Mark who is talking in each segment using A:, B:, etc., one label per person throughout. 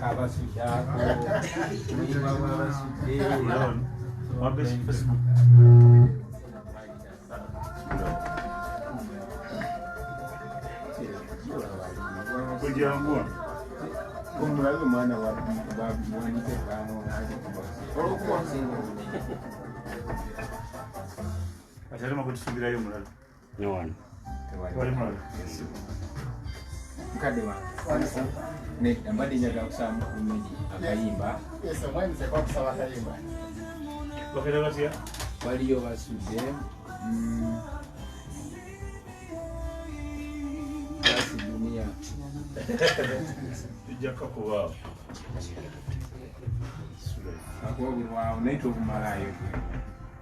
A: kabasujako niba babasudde omulabe omwana wanitekamu
B: atali makutusubirayo mulala newano wali mulala
A: mukadde wange mbadde njagala kusaba kumedi akayimba
B: bakera batya
A: waliyo basudde basi dunia
B: tujjaka kuba
A: akobulwawo naye tobumalayo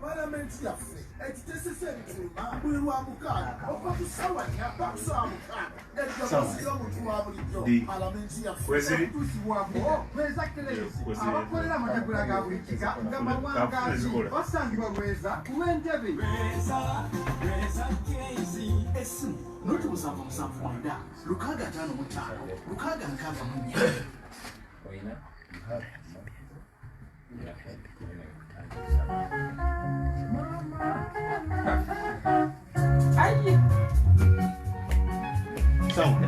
C: Parliament yaffe ekitesese ebituma buli lwa mukaaga okuva ku ssaawa nnya paka ssaawa mukaaga eddoboozi y'omuntu wa bulijjo palamenti yaffe ekutuusibwako beezakkereezi abakolera amategula ga buli kika nga mawangaazi basangibwa lweza ku lw'entebe essimu noti 779 655 664
A: olina
C: Aye.
B: Sound.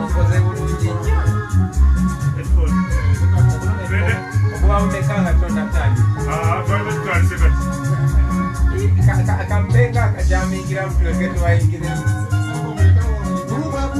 A: okoze bulungi nnyo okuba umekanga tonatali akampenga akajamingira mutuleketwayingire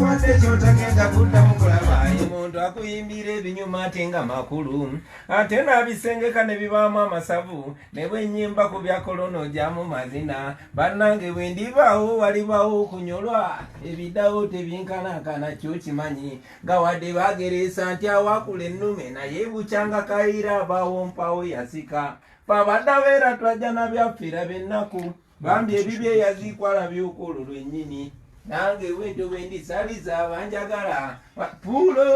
A: wadde kyotagenda kuddamu kulabayo omuntu akuyimbira ebinyuma ate nga makulu ate n'abisengeka ne bibaamu amasavu ne bwenyimba ku bya kolono ogyamu mazina bannange bwe ndibaawo walibaawo okunyolwa ebiddawo tebinkanakana kyo kimanyi nga wadde bagereesa nti awakula ennume naye bukyanga kayira abaawo mpawo yasika fabaddabeera twajja nabyaffiira byennaku bambi ebibye yazikwala byokolo lwennyini nange wento bwendisaliza abanjagala pulo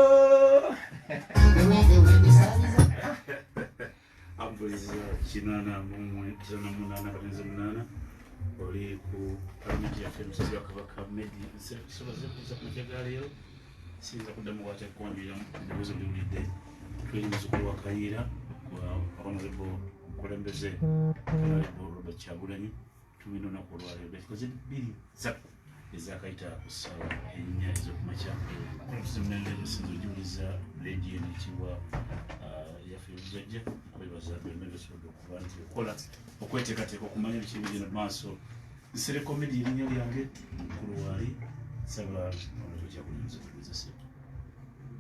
B: ambuliza kinana mumwe kirana munana katenze munana oli ku palamenti yaffe musazi wa kabaka medi sobaze kuza kumajagala leero siyinza kuddamu kwate kwanjulira ebibuuzo biwulidde tuyinza okuwa kayira honorable mukulembeze honorable Robert Kyagulanyi tulina olunaku olwaleero bekikoze bbiri zatu ezakayita ku ssaawa ennya ez'okumakya tuzimunalira ebisinza ojuliza leediyo nekibwa yaffe ebijjajja abebaza bemere esobodde okuba nti okola okweteekateeka okumanya ebikibi bigenda mu maaso nsere komedi erinnya lyange mukulu waali saba Kyagulanyi okuliza se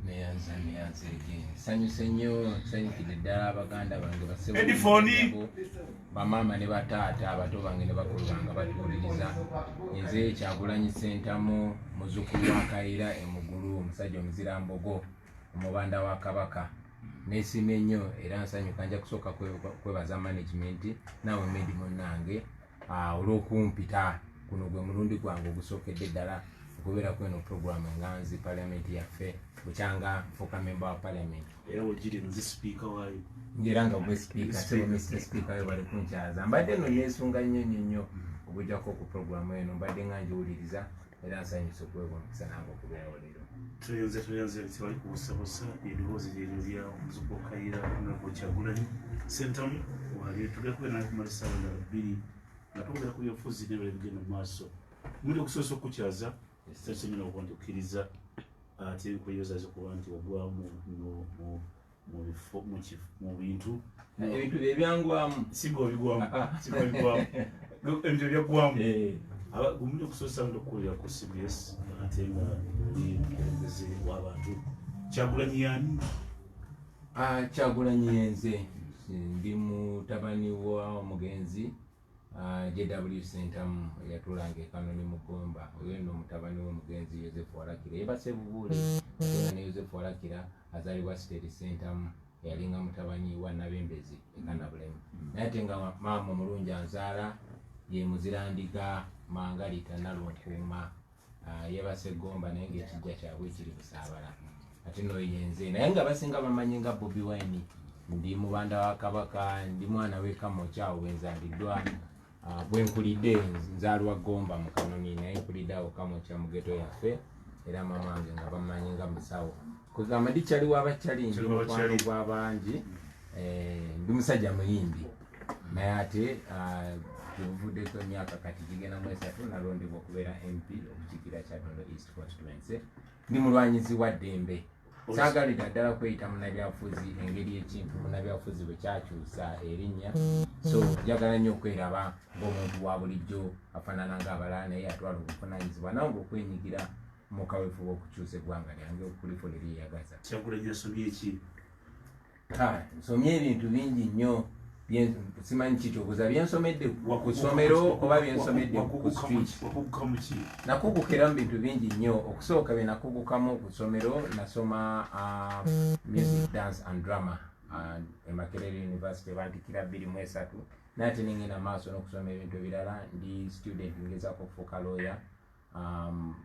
A: neyanza sanyuse nnyo sanyukidde ddala abaganda bange
B: Edifoni
A: bamaama ne bataata abato bange ne bakulu bange batuwuliriza nze Kyagulanyi Ssentamu muzzukulu wa Kayira Emugulu omusajja omuzirambogo omubanda wa Kabaka neesiimye nnyo era nsanyuka nja kusooka kwebaza management naawe medi munnange olw'okumpita guno gwe mulundi gwange ogusookedde ddala okubeera kweno program enganzi palamenti yaffe bukyanga mfuuka member wa parliament
B: era wegiri nzi sipiika waayo
A: njera nga bwe sipiika sebo Mr. Speaker we bali kunkyaza mbadde no neesunga nnyo okujjako ku programu eno mbadde nga njiwuliriza era nsanyusa okuweebwa omukisa nange okubeerawo leero
B: tuyanze tewali kubusabusa eddoboozi lyeryo lya omuzukulu Kayira Honorable Kyagulanyi Ssentamu wali tugakube naye kumala essaawa endala bbiri nga tuwulira ku byobufuzi n'ebirala bigenda mu maaso muli okusobola okukukyaza takisobola okuba nti okkiriza ate nkweyozaza okuba nti ogwamu mu bintu
A: ebintu byebyangwamu
B: singa obigwamu ebintu ebyaggwamu gumuli okusobosa nti okukolera ku CBS ate nga oli mukulembeze w'abantu Kyagulanyi yaani
A: Kyagulanyi yenze ndi mutabani wa omugenzi JW Ssentamu eyatulanga ekanoni Mugomba oyo nno mutabani w'omugenzi Yozefu Walakira yebase bubuule ate ne Yozefu Walakira azaalibwa Siteri Ssentamu eyalinga mutabani wa Nabembezi ekanabulemu naye ate nga maama omulungi anzaala ye Muzirandiga Mangalita Nalunkuuma yebase Gomba naye ng'ekijja kyabwe kiri Busaabala ate no yenze naye nga basinga bamanyi nga Bobi Wine ndi mubanda wa Kabaka, ndi mwana we Kamokya wenzaliddwa. Bwenkulidde nzaalwa Gomba mu Kanoni naye nkulidde awo Kamokya mu ghetto yaffe era mama wange nga bamanyi nga musawo. Kugamba dikyali w'abakyali ndi mukwano gw'abangi. Ndi musajja muyimbi naye ate tuvuddeko emyaka kati gigenda mu 3 nalondebwa okubeera MP okukiikirira Kyaddondo East Constituency. Ndi mulwanyizi wa ddembe. Saagalira ddala kweyita munnabyabufuzi engeri ekintu munnabyabufuzi bwe kyakyusa erinnya. So njagala nnyo okweraba ng'omuntu wa bulijjo afaanana ng'abalala naye atwala obuvunaanyizibwa nawe okwenyigira mu kaweefube okukyusa eggwanga lyange okulifuula eryeyagaza.
B: Kyagulanyi asomye ki?
A: Nsomye ebintu bingi nnyo. Simanyi kikyobuuza byensomedde ku ssomero oba byensomedde ku street. Nakugukira mu bintu bingi nnyo. Okusooka bye nakugukamu ku ssomero nasoma music, dance and drama e Makerere University bantikira 23 nate ningenda maaso n'okusoma ebintu ebirala. Ndi student ngezaako okufuuka lawyer.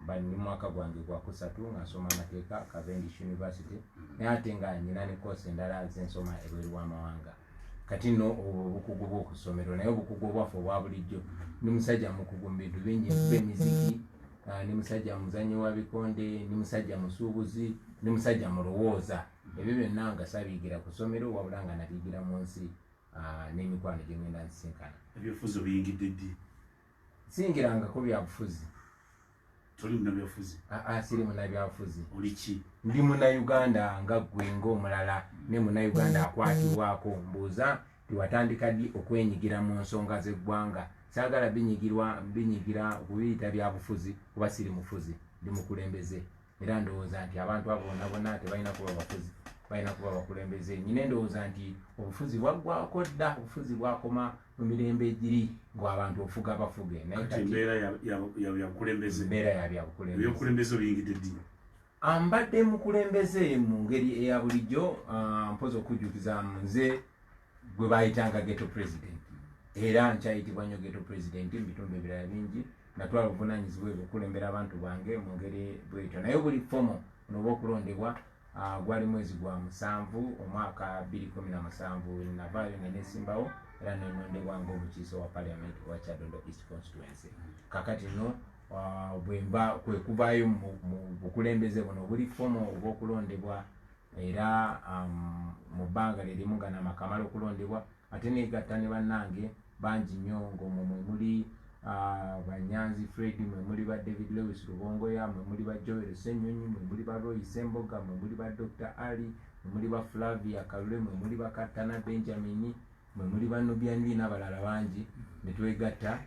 A: Bali mwaka gwange gwa kusatu nasoma amateeka Cavendish University naye ate nga nyina ne course endala zensoma ebweru w'amawanga. Kati nno obukugu bw'okusomero naye obukugu obwaffe obwa bulijjo. Ndi musajja mukugu mu bintu bingi, nkuba emiziki, ndi musajja muzanyi wa bikonde, ndi musajja musuubuzi, ndi musajja mulowooza. Ebyo byonna nga sabiyigira ku ssomero wabula nga nabiyigira mu nsi n'emikwano gye ngenda nsinkana.
B: Ebyobufuzi obiyingidde ddi?
A: Singirangako byabufuzi.
B: Toli munnabyabufuzi?
A: Siri munnabyabufuzi.
B: Oli ki?
A: Ndi Munnayuganda nga ggwe ng'omulala ne Munnayuganda akwatibwako. Mbuuza tiwatandika ddi okwenyigira mu nsonga z'eggwanga? Saagala binyigira kubiyita byabufuzi kuba siri mufuzi, ndi mukulembeze. Era ndowooza nti abantu abo bonna tebalina kuba bafuzi, balina kuba bakulembeze. Nyina endowooza nti obufuzi bwaggwako dda, obufuzi bwakoma mu mirembe egiri ng'abantu ofuga bafuge.
B: Kati embeera ya bukulembeze.
A: Embeera ya byabukulembeze.
B: Ebyokulembeze obiyingidde ddi?
A: Mbadde mukulembeze mu ngeri eya bulijjo. Mpozi okujjukiza nze gwe bayitanga ghetto president. Era nkyayitibwa nnyo ghetto president mu bitundu ebirala bingi. Natwala obuvunaanyizibwa okukulembera abantu bange mu ngeri bw'etyo. Naye buli fomo n'oba okulondebwa gwali mwezi gwa 7 omwaka 2017 navaayo ne nesimbawo era nenondebwa ng'omukiise wa parliament wa Kyaddondo East Constituency. Kakati nno bwemba kwe kuvaayo mu bukulembeze buno buli fomo oba okulondebwa era mu bbanga lirimu nga namakamala okulondebwa ate negatta ne bannange bangi nnyo ng'omwo mwe muli Banyanzi Fred, mwe muli ba David Lewis Rubongoya, mwe muli ba Joel Senyonyi, mwe muli ba Roy Semboga, mwe muli ba Dr. Ali, mwe muli ba Flavia Kalule, mwe muli ba Katana Benjamin, mwe muli ba Nubianli n'abalala bangi. Ne twegatta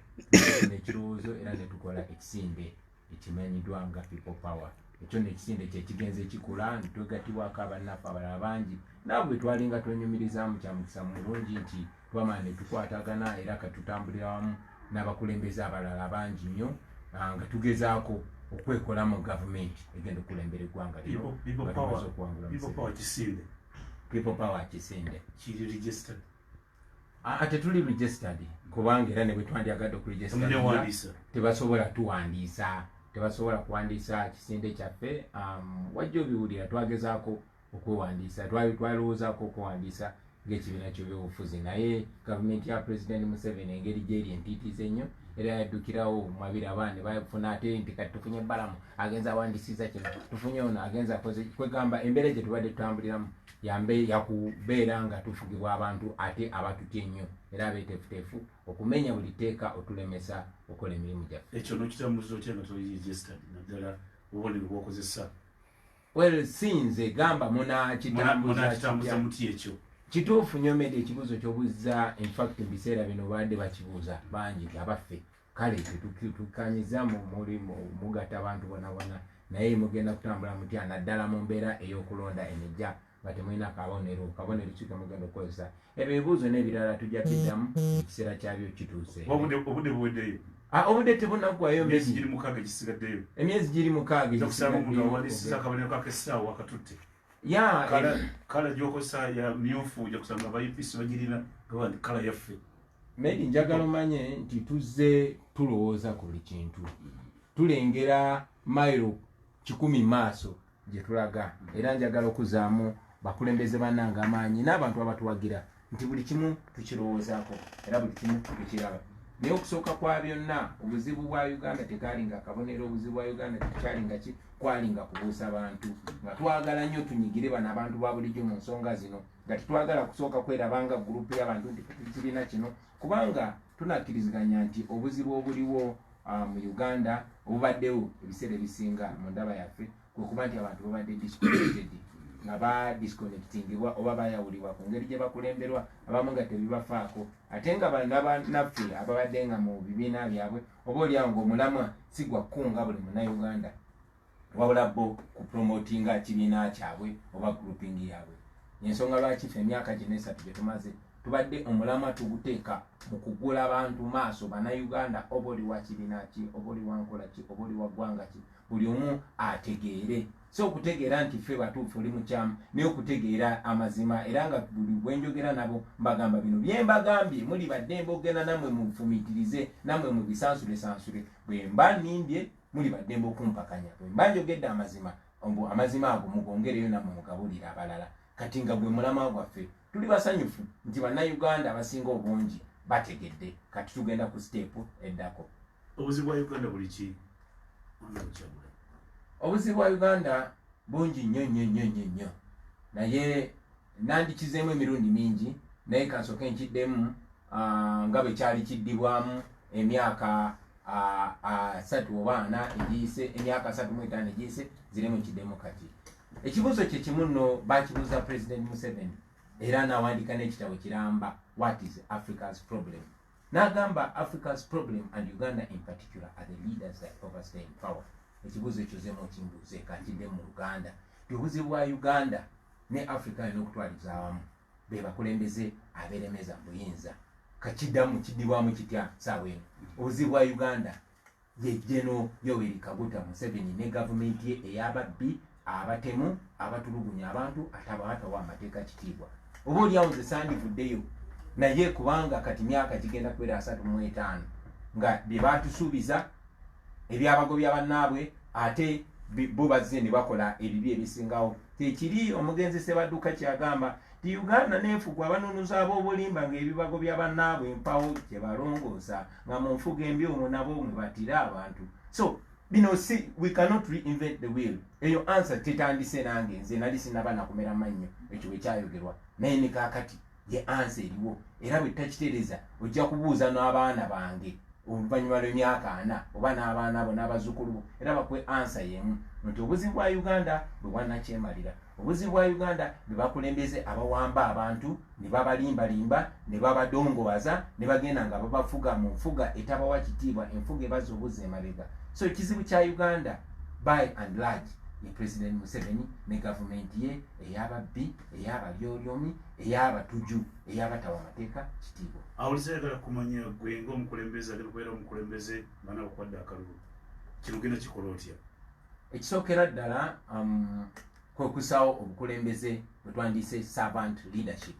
A: n'ekirowoozo era ne tukola ekisinde ekimanyiddwa nga People Power. Ekyo n'ekisinde kye kigenze kikula, ne twegattibwako abannaffe abalala bangi. Naabwe twalinga twenyumirizaamu kya mukisa mulungi nti twamala ne tukwatagana era katutambulira wamu n'abakulembeze abalala bangi nnyo nga tugezaako okwekola mu gavumenti egenda okulembera eggwanga lino. People Power kisinde
B: kiri registered.
A: Tetuli registered kubanga era ne bwe twandyagadde okuregister tebasobola tuwandiisa, tebasobola kuwandiisa kisinde kyaffe. Wajja obiwulira twagezaako okwewandiisa, twalowoozaako okuwandiisa ng'ekibiina ky'ebyobufuzi naye gavumenti ya President Museveni engeri gy'eri entiitiize ennyo era yaddukirawo mwabiraba ne bafuna ate nti kati tufunye Balamu agenza awandiisiza kino, tufunye ono agenza akoze kwegamba embeera gye tubadde tutambuliramu yakubeera nga tufugibwa abantu ate abatutya ennyo era abeeteefuteefu okumenya buli tteeka otulemesa okola emirimu gyaffe.
B: Ekyo n'okitambuza otya nga toli registered naddala obubonero bw'okozesa?
A: Well, sinze gamba
B: munakitambuza muti ekyo
A: kituufu nnyo Medi ekibuuzo ky'obuuza. In fact mu biseera bino badde bakibuuza bangi abaffe kale tetukanyiza mugatta abantu bonna naye mugenda kutambula mutya naddala mu mbeera ey'okulonda enejja nga temulina kabonero kika mugenda okukozesa. Ebyo ebibuuzo n'ebirala tujja biddamu ekiseera kyabyo kituuse.
B: Obudde buweddeyo?
A: Obudde tebunaggwayo.
B: Emyezi giri 6 gisigaddeyo.
A: Emyezi giri 6
B: gisigaddeyo. Akabonero kak'essaawa akatutte. Kala gyokozesa ya myufu ojja kusanga abayipisi bagirina gawandi kala yaffe.
A: Medi njagala omanye nti tuzze tulowooza ku buli kintu, tulengera mayiro 10 maaso gye tulaga era njagala okuzaamu bakulembeze bannanga amaanyi n'abantu abatuwagira nti buli kimu tukirowoozaako era buli kimu tukiraba. Naye okusooka kwa byonna obuzibu bwa Uganda tekalinga kabonero, obuzibu bwa Uganda tekyalinga ki, kwalinga kubuusa abantu nga twagala nnyo tunyigire bano abantu ba bulijjo mu nsonga zino, nga tetwagala kusooka kwerabanga gurupu y'abantu nti kirina kino, kubanga tunakkiriziganya nti obuzibu obuliwo mu Uganda obubaddewo ebiseera ebisinga mu ndaba yaffe kwe kuba nti abantu babadde disconnected, nga badisconnectingibwa oba bayawulibwa ku ngeri gye bakulemberwa, abamu nga tebibafaako, ate nga bannaffe ababadde nga mu bibiina byabwe oba oliawo ng'omulamwa si gwa kkunga buli munnauganda, wabula bo kupromotinga kibiina kyabwe oba grouping yabwe. Ensonga lwaki ffe emyaka gino 3 gye tumaze tubadde omulamwa tuguteeka mu kugula abantu maaso bannayuganda, oba oli wa kibiina ki, oba oli wa nkola ki, oba oli wa ggwanga ki, buli omu ategeere. So okutegeera nti ffe batuufu oli mukyamu, naye okutegeera amazima, era nga buli bwenjogera nabo mbagamba bino bye mbagambye muli baddembe okugenda nammwe mufumiitirize, nammwe mubisansule, bwe mba nnimbye muli baddembe okumpakanya, bwe mba njogedde amazima, amazima ago mugongereyo nammwe mugabulire abalala. Kati nga gwe mulama gwaffe tuli basanyufu nti bannayuganda abasinga obungi bategedde, kati tugenda ku steepu eddako.
B: Obuzibu bwa Uganda buli ki?
A: Obuzibu bwa Uganda bungi nnyo, naye nandikizeemu emirundi mingi, naye kansooke nkiddemu nga bwe kyali kiddibwamu emyaka 3 oba 4 egiyise, emyaka 3 mu 5 egiyise, ziremu nkiddemu kati. Ekibuuzo kye kimu nno bakibuuza President Museveni, era n'awandiika n'ekitabo kiramba What is Africa's Problem? N'agamba Africa's problem and Uganda in particular are the leaders that overstay in power. Ekibuuzo ekyo zemu okimbuuze kakidde mu Uganda. Obuzibu bwa Uganda ne Africa alina okutwaliza awamu be bakulembeze abeeremeza buyinza. Kakiddamu kiddibwamu kitya saawa eno. Obuzibu bwa Uganda ye General Yoweri Kaguta Museveni ne gavumenti ye ey'ababbi, abatemu, abatulugunya abantu, atabaatawa amateeka kitiibwa. Oba oliawo nze sandivuddeyo, naye kubanga kati myaka gigenda kubeera 35 nga bye baatusuubiza ebyabagobya bannaabwe ate bo bazze ne bakola ebibi ebisingawo. Tekiri omugenzi Sebadduka kyagamba ti Uganda neefugwa abanunuza ab'obulimba ng'ebibagobya bannaabwe empawo gye balongoosa nga mu nfuga embi omwo nabo mwe batira abantu. So bino si, we cannot reinvent the wheel. Eyo answer tetandise nange nze nali sinaba nakumera mannyo ekyo bwe kyayogerwa, naye ne kaakati ye answer eriwo, era bwe takitereeza ojja kubuuza n'abaana bange oluvannyuma lw'emyaka 4 oba n'abaana bo n'abazzukulu bo, era bakwe answer yemu nti obuzibu bwa Uganda bwe bwannakyemalira. Obuzibu bwa Uganda bwe bakulembeze abawamba abantu ne babalimbalimba ne babadongowaza ne bagenda nga babafuga mu nfuga etabawa kitiibwa, enfuga ebaza obuza emabega. So ekizibu kya Uganda by and large ye President Museveni ne gavumenti ye ey'ababbi, ey'abalyolyomi, ey'abatuju, ey'abatawa amateeka kitiibwa.
B: Awuliza yagala kumanya gwe ng'omukulembeze agenda kubeera omukulembeze bana okwadde akalulu, kino genda kikola otya?
A: Ekisookera ddala kwe kusaawo obukulembeze bwe twandise servant leadership,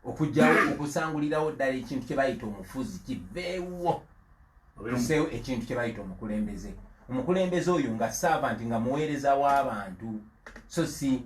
A: okugyawo okusangulirawo ddala ekintu kye bayita omufuzi kiveewo, tuseewo ekintu kye bayita omukulembeze. Omukulembeze oyo nga servant, nga muweereza w'abantu, so si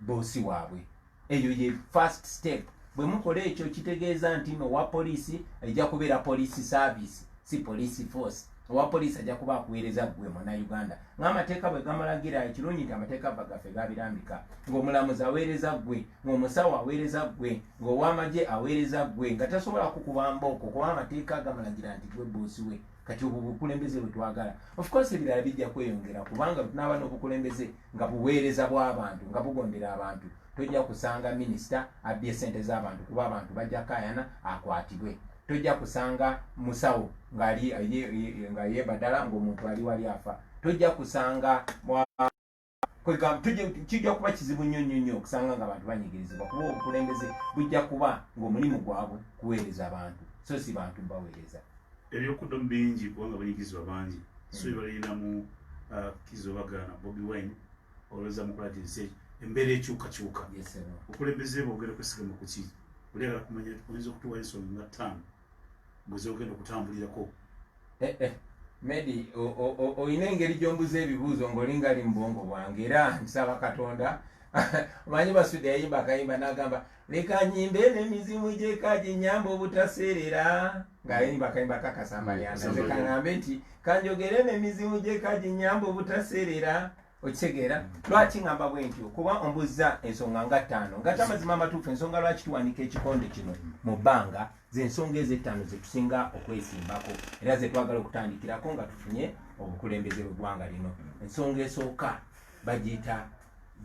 A: boosi waabwe. Eyo ye first step. Bwe mukola ekyo kitegeeza nti no wa poliisi ejja kubeera police service, si police force. Owa poliisi ajja kuba akuweereza gwe Munnayuganda. Ng'amateeka bwe gamalagira, ekirungi nti amateeka bagaffe gabirambika. Ng'omulamuzi aweereza gwe, ng'omusawo aweereza gwe, ng'ow'amagye aweereza gwe, nga tasobola kukuba mbooko kuba amateeka gamalagira nti gwe boosi we. Kati obwo bukulembeze bwe twagala. Of course ebirala bijja kweyongera kubanga tunaaba n'obukulembeze nga buweereza bw'abantu, nga bugondera abantu. Tojja kusanga minisita abbye ssente z'abantu kuba abantu bajja kaayana akwatibwe. Tojja kusanga musawo nga yeebadala ng'omuntu ali wali afa. Tojja kusanga kijja kuba kizibu nnyo okusanga ng'abantu banyigirizibwa kuba obukulembeze bujja kuba ng'omulimu gwabwe kuweereza abantu, so si bantu baweereza.
B: Ebyokuddamu bingi kubanga banyigirizibwa bangi, so balinamu Kizzo Bagana, Bobi Wine, olowooza mukola research embeera ekyukakyuka. Okulembeze bwogera kwesigama ku ki? Oyagala kumanya oyinza okutuwa ensonga nga 5 gwezogenda okutambulirako.
A: Medi oyina engeri gy'ombuza ebibuuzo ng'olinga ali mu bwongo bwange, era nsaba Katonda manyi basudde yayimba akayimba n'agamba leka nyimbe n'emizimu gyekaji nyamba obutaseerera ng'ayimba akayimba kakasambalyanda nze kaŋŋambe nti kanjogere n'emizimu gyekaji nyamba obutaseerera okitegeera lwaki ŋŋamba bwe ntyo kuba ombuzza ensonga nga ttaano nga tamazima amatuufu ensonga lwaki tuwanika ekikonde kino mu bbanga z'ensonga ez'ettaano ze tusinga okwesimbako era ze twagala okutandikirako nga tufunye obukulembeze bw'eggwanga lino. Ensonga esooka bagiyita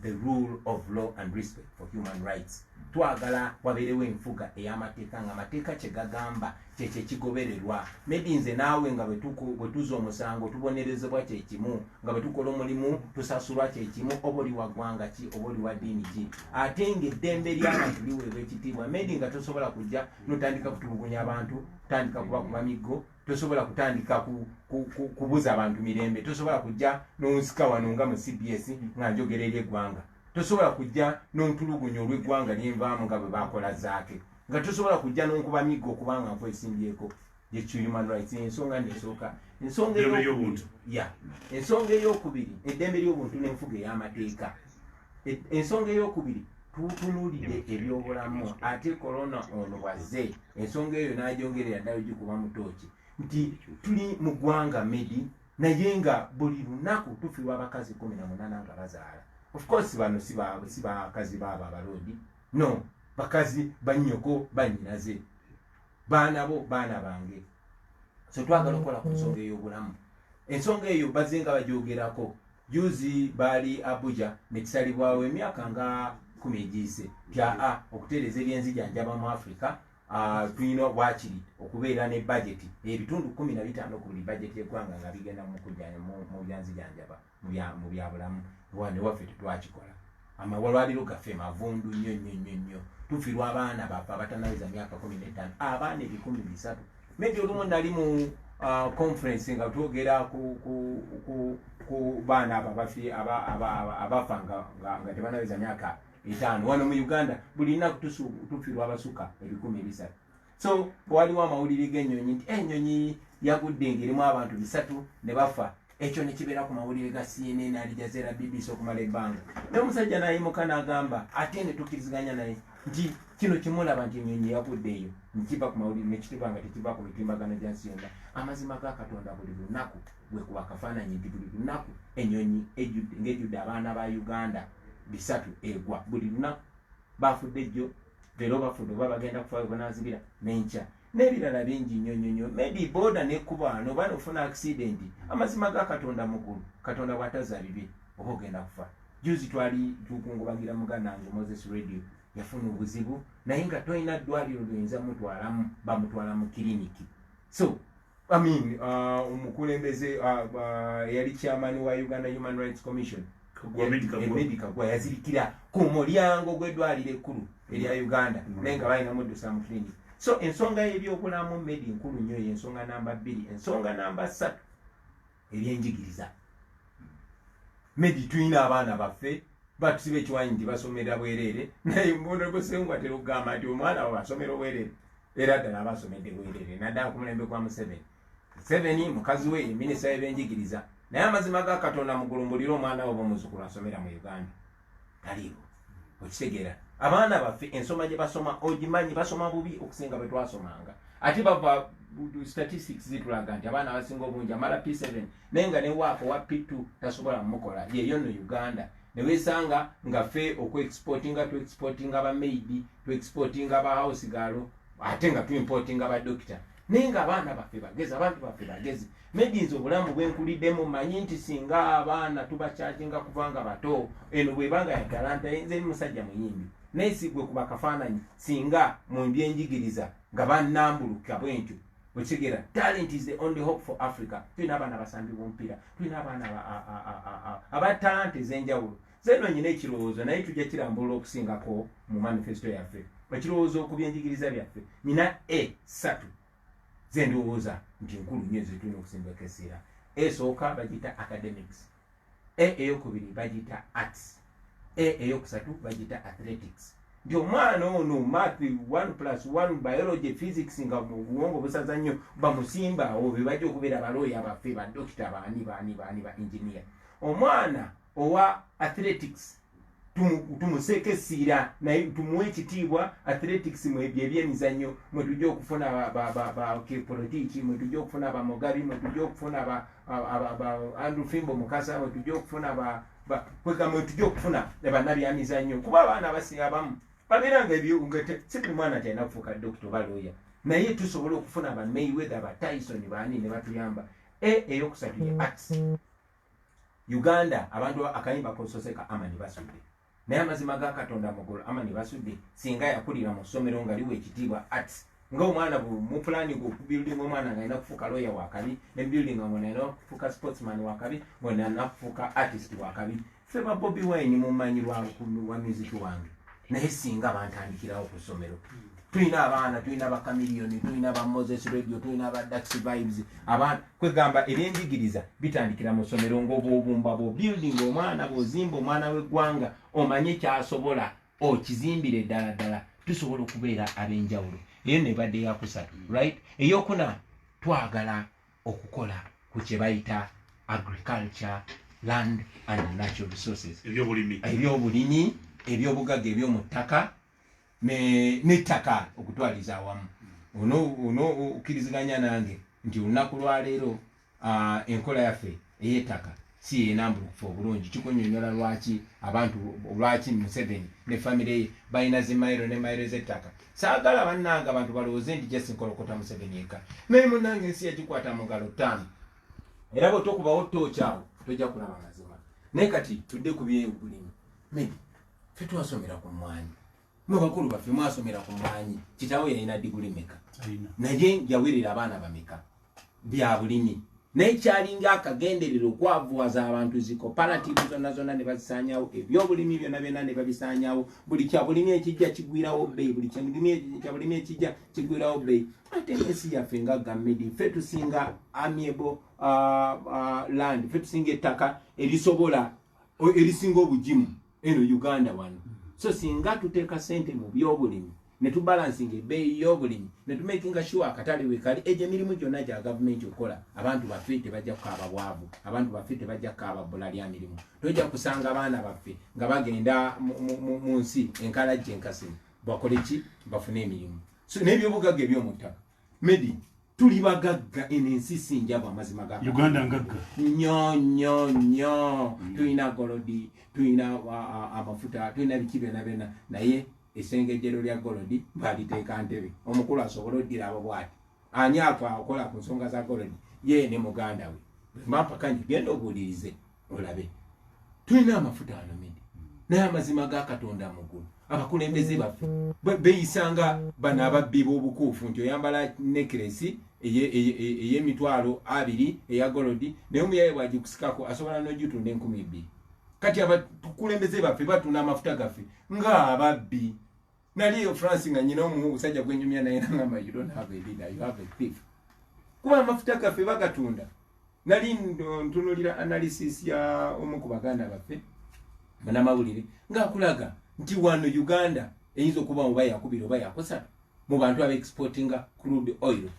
A: the rule of law and respect for human rights. Twagala wabeerewo enfuga ey'amateeka ng'amateeka kye gagamba kyekyo ekigobererwa. Maybe nze naawe nga bwe tuzza omusango tubonerezebwa kyekimu, nga bwe tukola omulimu tusasulwa kyekimu, oba oli wa ggwanga ki oba oli wa ddiini ki. Ate ng'eddembe ly'abantu liweebwa ekitiibwa. Maybe nga tosobola kujja n'otandika kutulugunya abantu, kutandika kubakuba miggo, tosobola kutandika kubuza abantu mirembe, tosobola kujja n'onsika wano nga mu CBS nga njogera eri eggwanga, tosobola kujja n'ontulugunya olw'eggwanga lyenvaamu nga bwe bakola zaake, nga tosobola kujja n'onkuba miggo kubanga nkwesimbyeko. Yekyo human rights ensonga nesooka. Ensonga ey'okubiri eddembe ly'obuntu n'enfuga ey'amateeka. Ensonga ey'okubiri tutunuulire ebyobulamu ate korona ono bwazze ensonga eyo n'agyongerera ddala gikuba mu tooki nti tuli mu ggwanga Medi naye nga buli lunaku tufiirwa abakazi 18 nga bazaala. Of course bano si bakazi baabo abaloodi, no, bakazi bannyoko bannyinaze, baana bo baana bange. So twagala okukola ku nsonga ey'obulamu. Ensonga eyo bazze nga bagyogerako. Juzi baali Abuja ne kisalibwawo emyaka nga 10 egiyise tya okutereeza ebyenzijanjaba mu Africa. Tulina waakiri okubeera ne budget ebitundu 15 ku buli budget y'eggwanga nga bigenda mu byanzijanjaba mu byabulamu. Wane waffe tetwakikola. Amawalwaliro gaffe mavundu nnyo. Tufiirwa abaana baffe abatanaweza myaka 15, abaana 300,000. Maybe olumu nali mu conference nga twogera ku baana abafa nga tebanaweza myaka 5 wano mu Uganda. Buli nnaku tufiirwa abasuka 10,000. So waliwo amawulire g'ennyonyi nti ennyonyi yagudde ng'erimu abantu 3 ne bafa. Ekyo ne kibeera ku mawulire ga CNN, Al Jazeera, BBC okumala ebbanga. Naye omusajja n'ayimuka n'agamba ate ne tukkiriziganya naye nti kino kimulaba nti ennyonyi yagudde eyo nekiva ku mawulire nekituba nga tekiva ku mitimbagano gya nsi yonna. Amazima ga Katonda buli lunaku bwe kuba kafaananyi nti buli lunaku ennyonyi ng'ejjudde abaana ba Uganda 3 egwa buli lunaku. Bafudde jjo, leero bafudde oba bagenda kufa banaazibira n'enkya n'ebirala bingi nnyo. Maybe boda n'ekkuba wano oba n'ofuna accident. Amazima ga Katonda mukulu. Katonda bw'atazza bibi oba ogenda kufa. Juzi twali tukungubagira muganda wange Moses Radio yafuna obuzibu naye nga tolina ddwaliro lyoyinza mutwalamu, bamutwala mu kiriniki. So omukulembeze yali chairman wa Uganda Human Rights Commission Kagwa yazirikira ku mulyango gw'eddwaliro ekkulu erya Uganda naye nga balina muddusa mu kiriniki. So ensonga y'ebyobulamu Medi nkulu nnyo y'ensonga namba 2. Ensonga namba 3 eryenjigiriza. Medi tulina abaana baffe batusiba ekiwanyi nti basomera bwereere naye mbonabosengwa atera okugamba nti omwana we basomera obwereere era ddala abasomedde bwereere naddala ku mulembe gwa Museveni mukazi we minisita y'ebyenjigiriza naye amazima ga Katonda mugulumbulira omwana we b'omuzzukulu asomera mu Uganda taliiwo. Okitegeera abaana baffe ensoma gye basoma ogimanyi basoma bubi okusinga bwe twasomanga. Ate bava statistics zitulaga nti abaana abasinga obungi amala P7 naye nga ne waako wa P2 tasobola mukola yeyo no Uganda. Ne weesanga nga ffe tu-exportinga bamaidi, tu-exportinga ba house girl, ate nga tu-importinga ba doctor. Naye nga abaana baffe bagezi, abantu baffe bagezi. Medinzi obulamu bwenkuliddemu manyi nti singa abaana tubakyakinga kubanga bato eno bwebanga ya talanta nze musajja muyimbi naye si gwe kuba kafaananyi singa mu byenjigiriza nga bannambuluka bwentyo. Okitegeera talent is the only hope for Africa. Tulina abaana abasambi b'omupiira, tulina abaana aba talent ez'enjawulo. Zeno nyina ekirowoozo naye tujja kirambulula okusingako mu manifesto yaffe. Ekirowoozo ku byenjigiriza byaffe nyina E3 zendowooza nti nkulu nnyo zetulina okusimbako essira. Esooka bagiyita academics, eyokubiri bagiyita arts, eyokusatu bagiyita athletics. Nti omwana ono math 1+1 biology physics nga mu bwongo busaza nnyo bamusimba awo be bajja okubeera balooya baffe badokita baani ba engineer. Omwana owa athletics tumuseeke essira naye tumuwe ekitiibwa athletics mwebyo ebyemizannyo mwe tujja okufuna politiki mwe tujja okufuna abamugabi mwe tujja okufuna Andrew Fimbo Mukasa mwe tujja okufuna mwe tujja okufuna bannabyamizannyo kuba abaana basiga abamu babeeranga si buli mwana talina kufuuka dokita oba looya naye tusobola okufuna aba Mayweather aba Tyson baani ne batuyamba eyokusatu ye arts Uganda abantu akayimba kososeka Amani basudde naye amazima ga Katonda mugolo Amani basudde singa yakulira mu ssomero nga liwe ekitiibwa arts ng'omwana mu planning okubuilding omwana ng'alina kufuuka lawyer wakabi ne building omwana alina kufuuka sportsman wakabi ng'omwana alina kufuuka artist wakabi ffe ba Bobi Wine mumanyi wa music wange naye singa bantandikirawo ku ssomero tulina abaana tulina ba Chameleon tulina ba Moses Radio tulina ba Dax Vibes abaana kwegamba ebyenjigiriza bitandikira mu ssomero ng'obwobumba building omwana bw'ozimba omwana w'eggwanga omanye kyasobola okizimbire ddala tusobola okubeera ab'enjawulo eyo nebadde yakusatu right eyokuna twagala okukola ku kye bayita agriculture land and natural resources ebyobulimi ebyobugagga ebyomu ttaka n'ettaka okutwaliza awamu ono okkiriziganya nange nti olunaku lwaleero enkola yaffe ey'ettaka si enambulukufu obulungi kikunyonyola lwaki Museveni ne famire ye balina zimayiro ne mayiro z'ettaka saagala bannanga abantu balowooze nti Jesse Nkolokota Museveni eka naye munnange ensi yagikwata mu ngalo ttaano era bwe tokubawo ttooki awo tojja kulaba mazima naye kati tudde ku byobulimi maybe ffe twasomera ku mmwanyi mwe bakulu baffe mwasomera ku mmwanyi kitaawe yalina diguli meka naye yawerera abaana bameka bya bulimi naye kyalinga akagenderero okwavuwaza abantu zikoparativu zonna ne bazisaanyawo ebyobulimi byonna ne babisaanyawo buli kyabulimi ekijja kigwirawo bbeeyi buli kyabulimi ekijja kigwirawo bbeeyi ate ensi yaffe nga gammedi ffe tusinga amiable land ffe tusinga ettaka erisinga obugimu eno Uganda wano so singa tuteeka sente mu byobulimi ne tubalansinga ebbeeyi y'obulimi ne tumakinga sure akatale wekali egyo emirimu gyonna gya gavumenti okola abantu baffe tebajja kukaaba bwavu abantu baffe tebajja kukaaba bbula lya mirimu tojja kusanga abaana baffe nga bagenda mu nsi enkalajja enkasimu bakole ki bafune emirimu so n'ebyobugagga eby'omu ttaka medi tuli bagagga eno ensi sinjabu amazima ga
B: Uganda ngagga
A: nnyo tulina golodi tulina amafuta tulina biki byonna naye essengejjero lya golodi baliteeka ntebe omukulu asobola oddira abo bwati ani akola ku nsonga za golodi ye ne muganda we mampakanyi genda obuulirize olabe tulina amafuta ano medi naye amazima ga Katonda mugulu abakulembeze baffe beyisanga bano ababbi b'obukuufu nti oyambala nekeresi ey'emitwalo 2 eya golodi naye omuyaye bwagikusikako asobola n'ogitunda 2,000 kati abakulembeze baffe batunda amafuta gaffe ng'ababbi nali eyo France nga nyina omusajja gwenyumya naye nangamba you don't have a leader you have a thief kuba amafuta gaffe bagatunda nali ntunulira analysis ya omu ku baganda baffe banamawulire ng'akulaga nti wano Uganda eyinza okuba oba yakubira oba yakusatu mu bantu abaexportinga crude oil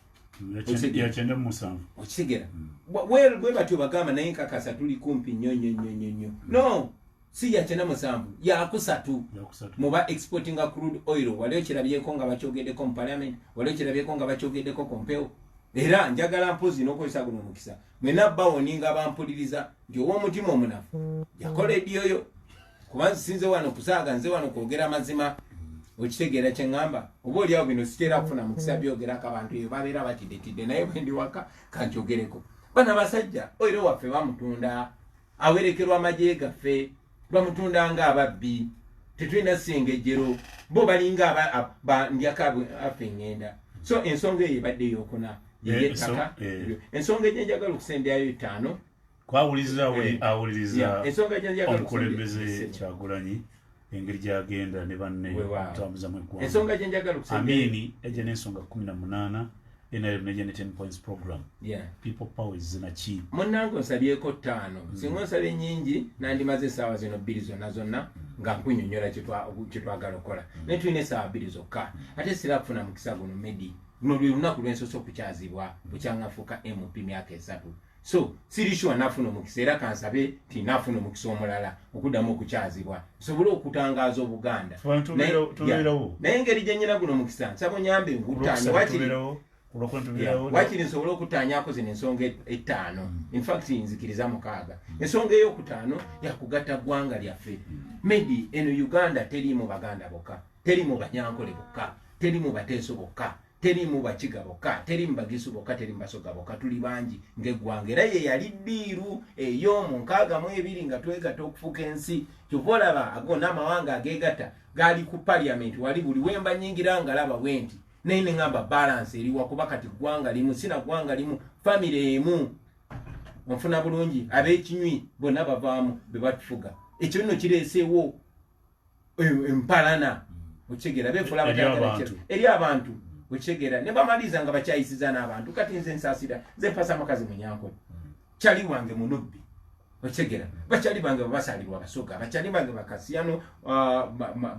B: yakyenda mu 7
A: okitegera bwe batyo bagamba naye nkakasa tuli kumpi nnyo no si yakyenda mu 7 yakusatu muba exportinga crude oil wali okirabyeko nga bakyogeddeko mu parliament wali okirabyeko nga bakyogeddeko ku mpewo era njagala mpozi n'okozesa guno omukisa mwena bawoni nga bampuliriza nti ow'omutima omunafu yakola ediyoyo kuba nsinze wano kusaaga nze wano kwogera amazima okitegeera kye ŋŋamba oba oliawo bino siteera kufuna mukisa byogerako abantu eyo babeera batiddetidde naye bwendi waka kankyogereko bana basajja oiro waffe bamutunda awerekerwa amagye gaffe bamutunda ng'ababbi tetulina ssengejjero bo balinga ndyaka affe eŋŋenda so ensonga eyo ebadde eyokuna yeyettaka ensonga egyenjagala okusendyayo 5
B: kwawuliriza omukulembeze Kyagulanyi engeri gyagenda ne banne okutambuza mu eggwanga
A: ensonga gyenjagala okusendyayo
B: Amini eje n'ensonga 18 NRM neje ne 10 points program people powers zinaki
A: munnange onsabyeko 5 singa onsabye nyingi nandimaze essaawa zino 2 zonna nga nkunyonyola kyetwagala okukola naye tulina essaawa 2 zokka ate sira kufuna mukisa guno medi luno lwe lunaku lwensosa okukyazibwa bukyangafuuka MP myaka 3 so siri sure nafuna omukisa era kansabe ti nafuna omukisa omulala okuddamu okukyazibwa nsobole okutangaaza Obuganda naye engeri gye nnyina guno omukisa nsaba nyambe ngutaanye wakiri nsobole okutaanyaako zino ensonga 5 in fact nzikiriza 6 ensonga ey'okutaano yakugatta ggwanga lyaffe medi eno Uganda teriimu Baganda bokka teriimu Banyankole bokka teriimu Bateeso bokka teriimu Bakiga bokka teriimu Bagisu bokka teriimu Basoga bokka tuli bangi ng'eggwanga era ye yali ddiiru ey'omu 62 nga twegatta okufuka ensi kyova olaba ago n'amawanga ageegatta gaali ku parliament wali buli wemba nyingira nga laba bwenti naye ne ngamba balance eriwa kuba kati ggwanga limu sina ggwanga limu family emu onfuna bulungi ab'ekinywi bonna bavaamu be batufuga ekyo nno kireeseewo empalana okigera beefula abatagala eri abantu okigera ne bamaliza nga bakyayisiza n'abantu kati nze nsaasira nze mpasa amakazi Munyankole kyali wange munubbi okigera bakyali bange basalirwa Abasoga bakyali bange Bakasiyano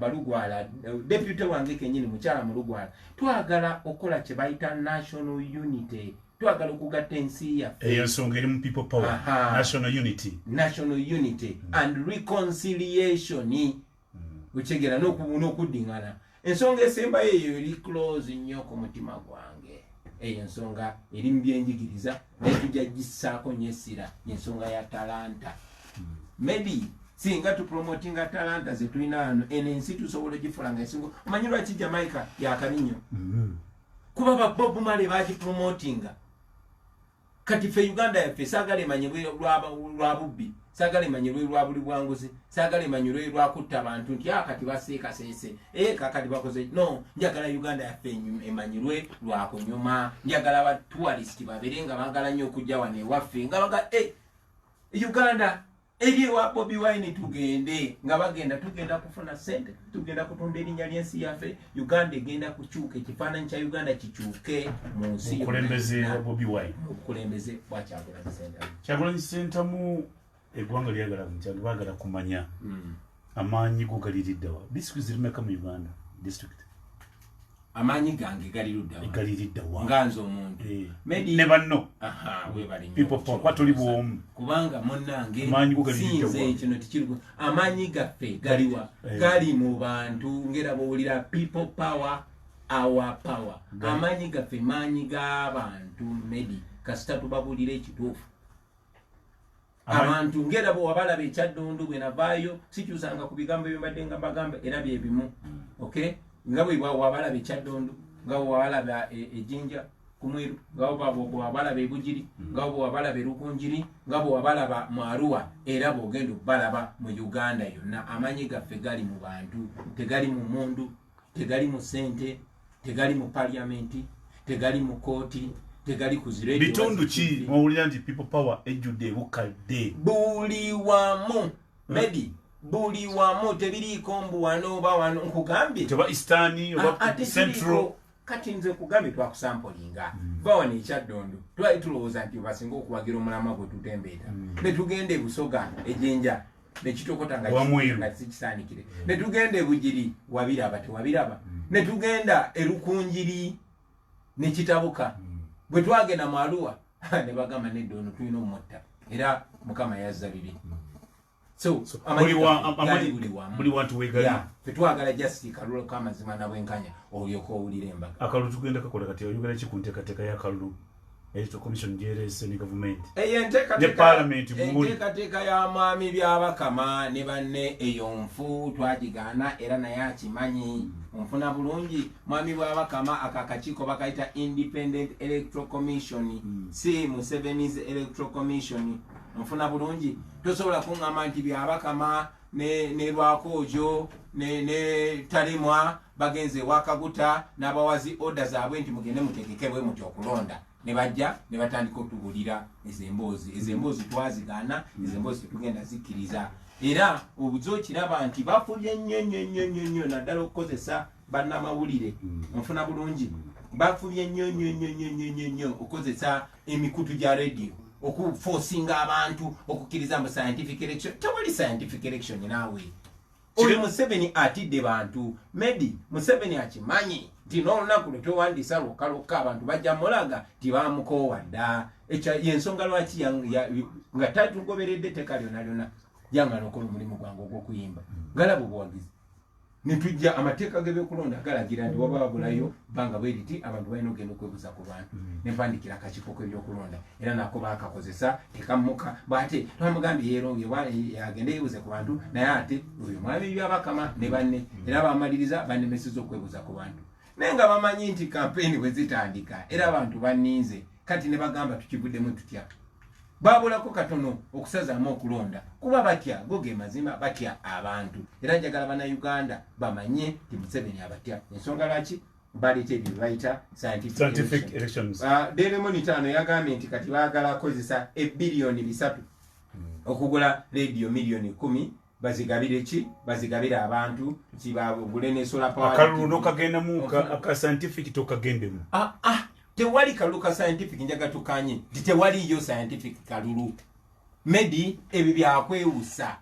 A: Balugwala deputy wange kenyini mukyala mu Lugwala twagala okola kye bayita national unity twagala okugatta ensi yaffe
B: eyo nsonga eri mu people power national unity
A: and reconciliation okigera n'okuddingana ensonga esembayo eyo eri close nnyo ku mutima gwange eyo ensonga eri mu byenjigiriza naye tujja gissaako nyesira ensonga ya talanta maybe singa tupromotinga talanta zetulina wano eno ensi tusobola ogifula nga ensingo omanyi lwaki Jamaica yakabi nnyo kuba ba Bob Marley bagipromotinga kati ffe Uganda yaffe saagala emanyirwe lwa bubbi saagala emanyirwe lwa buli bwanguzi saagala emanyirwe lwa kutta abantu nti kati baseekaseese kakati bakoze no njagala Uganda yaffe emanyirwe lwa kunyuma njagala ba tourist babeere nga baagala nnyo okujja wano ewaffe nga baga Uganda eri ewa Bobi Wine tugende nga bagenda tugenda kufuna ssente tugenda kutunda erinnya ly'ensi yaffe Uganda egenda kukyuka ekifaananyi kya Uganda kikyuke mu nsi
B: okulembeze Bobi Wine
A: okulembeze bwa
B: Kyagulanyi Ssentamu eggwanga lyagala mukyalo baagala kumanya amaanyi go galiriddawa disitulikiti zirimeka mu Uganda district
A: amaanyi gange
B: galiriddawa
A: nga nze omuntu
B: ne banno
A: people
B: kwa tuli bwomu
A: kubanga munnange sinze kino tikiriku amaanyi gaffe galiwa gali mu bantu ngera bowulira people power our power amaanyi gaffe maanyi g'abantu medi kasita tubabulira ekituufu abantu ngera bo wabalaba ekyaddondo bwe navaayo sikyusanga ku bigambo byembadde nga bagamba era bye bimu okay nga bwe wabalaba ekyaddondo nga wabalaba ejjinja kumweru nga wabalaba ebugiri nga wabalaba erukunjiri nga wabalaba mu Arua era bw'ogenda okubalaba mu Uganda yonna amaanyi gaffe gali mu bantu tegali mu mundu tegali mu ssente tegali mu parliamenti tegali mu kooti tegali kuzire
B: bitundu ki mwawulira nti people power ejjudde ebukadde
A: buli wamu medi buli wamu tebiriiko mbu wano oba wano nkugambye
B: teba eastani oba central
A: kati nze kugambye twakusampolinga bawano ekyaddondo twali tulowooza nti basinga okuwagira omulamwa gwe tutembeeta ne tugenda ebusoga ejjenja nekitokota nga sikisaanikire ne tugenda ebugiri wabiraba tewabiraba ne tugenda erukunjiri nekitabuka bwe twagenda mu Arua ne bagamba nedda ono tulina omutta era Mukama yazza bibi so
B: buli wantu wegali
A: fetwagala justice kalulu k'amazima nabwenkanya olyoka owulira embaga
B: akalulu tugenda kakola kati oyogera ki ku nteekateeka y'akalulu electoral commission GRS ne government
A: ne
B: parliament
A: enteekateeka y'amaami by'Abakama ne banne eyo nfu twagigaana era naye akimanyi onfuna bulungi mwami bw'Abakama akakakiiko bakayita independent electoral commission si Museveni's electoral commission onfuna bulungi tosobola kuŋŋamba nti by'Abakama ne Lwakoojo ne Talimwa bagenze wakaguta n'abawazi order zaabwe nti mugende mutegekebwe muti okulonda ne bajja ne batandika otubulira ezemboozi twazigaana ezemboozi tetugenda zikkiriza era obuzo kiraba nti bafulye nnyo naddala okukozesa bannamawulire onfuna bulungi bafulye nnyo okukozesa emikutu gya radio okuforcinga abantu okukkiriza mu scientific election tewali scientific election naawe oyo Museveni atidde bantu medi Museveni akimanyi tino olunaku lwetowandisa lwokalokka abantu bajja mulaga tibamukoowa dda ekyo yensonga lwaki nga tatugoberedde teka lyona lyona yangana okola omulimu gwange ogw'okuyimba galaba obuwagizi nitujja amateeka g'ebyokulonda galagira nti waba wabulayo banga bweriti abantu balina ogenda okwebuza ku bantu nempandikira akakiiko k'ebyokulonda era nako bakakozesa tekamuka bwate twamugambye yeronge agende yebuze ku bantu naye ate oyo mwami byabakama ne banne era bamaliriza banemesiza okwebuza ku bantu naye nga bamanyi nti kampeni bwe zitandika era abantu baninze kati ne bagamba tukivuddemu tutya babulako katono okusazaamu okulonda kuba batya goge mazima batya abantu era njagala bannayuganda bamanye ti Museveni abatya ensonga lwaki baleeta ebyo bayita scientific elections. Daily Monitor yagambye nti kati baagala kozesa ebbilioni 3 okugula radio milioni 10 bazigabire ki bazigabire abantu kibagule ne solar power
B: akaluno kagenda mu aka scientific tokagendemu
A: tewali kaluka scientific njaga tukanye tewali yo scientific kalulu medi ebi byakwewusa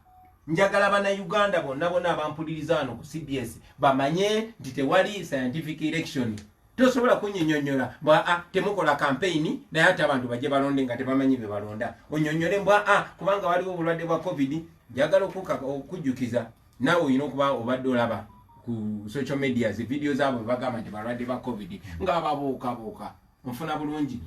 A: njagala bana Uganda bonna abampuliriza ano ku CBS bamanye nti tewali scientific election tosobola kunyinyonyola bwa temukola campaign naye ate abantu baje balonde nga tebamanyi be balonda onyonyole bwa kubanga waliwo obulwadde bwa covid njagala okujjukiza nawe oyina okuba obadde olaba ku social media video zabo bagamba nti balwadde ba covid nga babuuka mfuna bulungi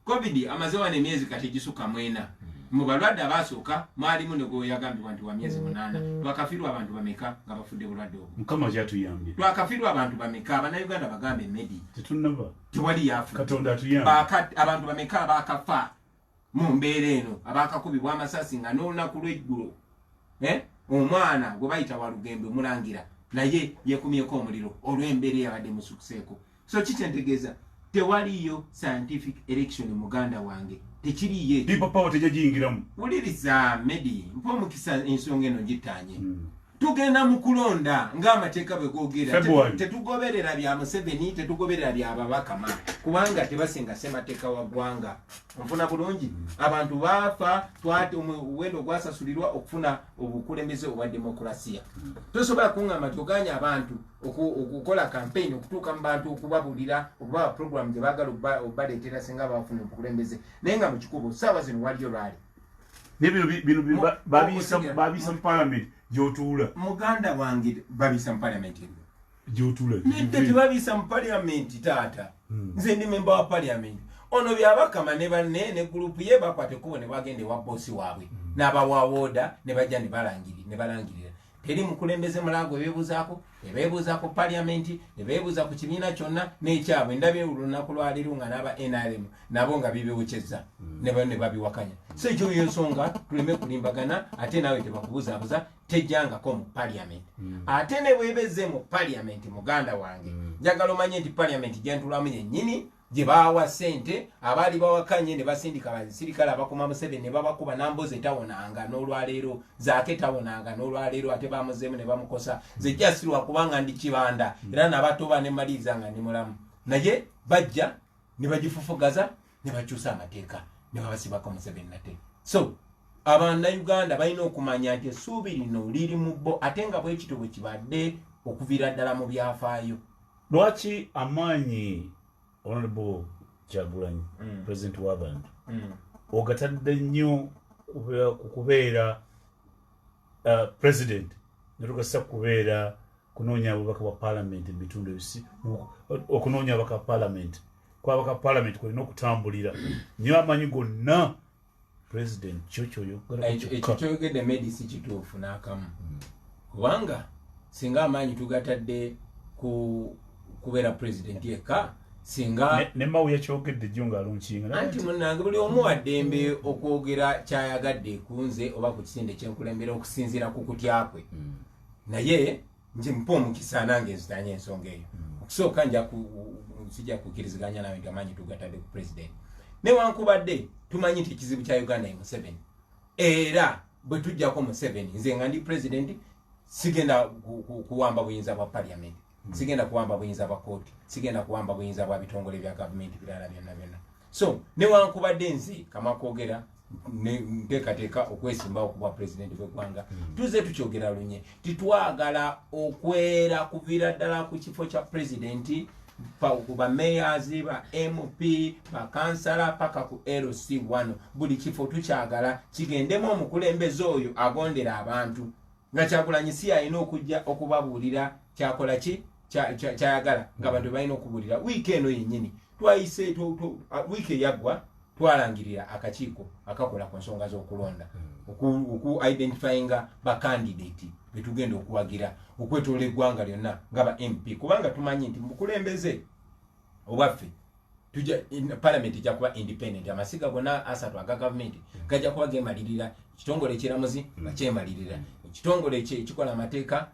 A: covid amazewa ne miezi kati gisuka mwena mu balwadde abasooka mwalimu nego yagambibwa nti wa miezi 8 twakafirwa abantu bameka nga bafudde bulwadde obwo
B: mukama kyatuyambye
A: twakafirwa abantu bameka Abannayuganda bagambe medi
B: tetunaba
A: tewali yafu
B: katonda atuyambye
A: abantu bameka bakafa mu mbeera eno abakakubibwa amasasi nga n'olunaku lw'eggulo omwana gwe bayita Walugembe mulangira naye yekumyeko omuliro olw'embeera yabadde musukuseeko so kitentegeeza tewaliyo scientific election muganda wange tekiriye
B: people power tejajingiramu
A: uliriza medi mpo mukisa ensonga eno gitanye tugenda mu kulonda ng'amateeka bwe googera tetugoberera bya Museveni tetugoberera bya babakama kubanga tebasinga semateeka wa ggwanga nfuna bulungi abantu baafa twate omuwendo gwasasulirwa okufuna obukulembeze obwa demokrasiya tosobola kuŋŋamba tuganya abantu okukola campaign okutuuka mu bantu okubabulira okuba program gye baagala obaleetera singa bafuna obukulembeze naye nga mu kikubo saawa zino waliyo lwali
B: bino babisa mu parliament gyotula
A: muganda wange babisa mu parliament
B: gyotula
A: nite babisa mu parliament taata nze ndi member wa parliament ono byabakama ne banne ne group ye bakwate kubo ne bagende wa boss waabwe n'abawawoda ne bajja ne balangirira teri mukulembeze mulago ebebuzaako parliament ne bebuza ku kibiina kyonna n'ekyabwe ndabye olunaku lwaleero nga n'aba NRM nabo nga bibiwukyezza ne babiwakanya so ekyo yensonga tuleme kulimbagana ate nawe tebakubuzaabuza tejjangako mu parliament ate ne bwebeze mu parliament muganda wange njagala omanye nti parliament gyentulamu yennyini gye baawa ssente abaali bawakanye ne basindika basirikale abakuma Museveni ne babakuba namboze tawonanga n'olwaleero zaake tawonanga n'olwaleero ate bamuzeemu ne bamukosa ze jasirwa kubanga ndi kibanda era nabatoba ne maliriza nga ndi mulamu naye bajja ne bagifufugaza ne bakyusa amateeka ne babasibako Museveni nate so Abannayuganda balina okumanya nti essuubi lino liri mu bo ate nga bwekito bwe kibadde okuviira ddala mu byafaayo
B: lwaki amaanyi Honorable Kyagulanyi President w'abantu ogatadde nnyo kubeera president netugasa kubeera kunoonya ababaka ba parliament ebitundu ebisi okunoonya ababaka parliament kwabaka parliament kulina okutambulira nnyo amanyi gonna president kyokyoyo
A: ekyo kyoyogedde medisi kituufu n'akamu kubanga singa amaanyi tugatadde kubeera president yekka singa
B: ne mawu yakyogedde jjo ng'alunkinga
A: anti munnange buli omu waddembe okwogera kyayagadde kunze oba ku kisinde kyenkulembera okusinziira ku kutya kwe naye nje mpa omukisa nange nzitanye ensonga eyo okusooka sijja kukkiriziganya nawe nti amaanyi tugatadde ku president newankubadde tumanyi nti ekizibu kya Uganda ye Museveni era bwe tujjako Museveni nze nga ndi president sigenda kuwamba buyinza bwa parliament sigenda kuwamba buyinza bwa kooti sigenda kuwamba buyinza bwa bitongole bya gavumenti birala byonna so newankubadde nzi kamakwogera nteekateeka okwesimbawo okuba president w'eggwanga tuze tukyogera lunye titwagala okwera kuviira ddala ku kifo kya president ku ba mayors ba MP ba kansala paka ku LC1 buli kifo tukyagala kigendemu omukulembeze oyo agondera abantu nga Kyagulanyi si alina okujja okubabuulira kyakola ki kyayagala nga bantu balina okubuulira wiiki eno yennyini twayise wiiki eyaggwa twalangirira akakiiko akakola ku nsonga z'okulonda oku identifyinga ba candidate betugenda okuwagira okwetoola eggwanga lyonna nga ba MP kubanga tumanyi nti mukulembeze obwaffe parliament ejja kuba independent amasiga gonna asatu aga government gajja kuba gemalirira ekitongole ekiramuzi nga kyemalirira ekitongole ekikola amateeka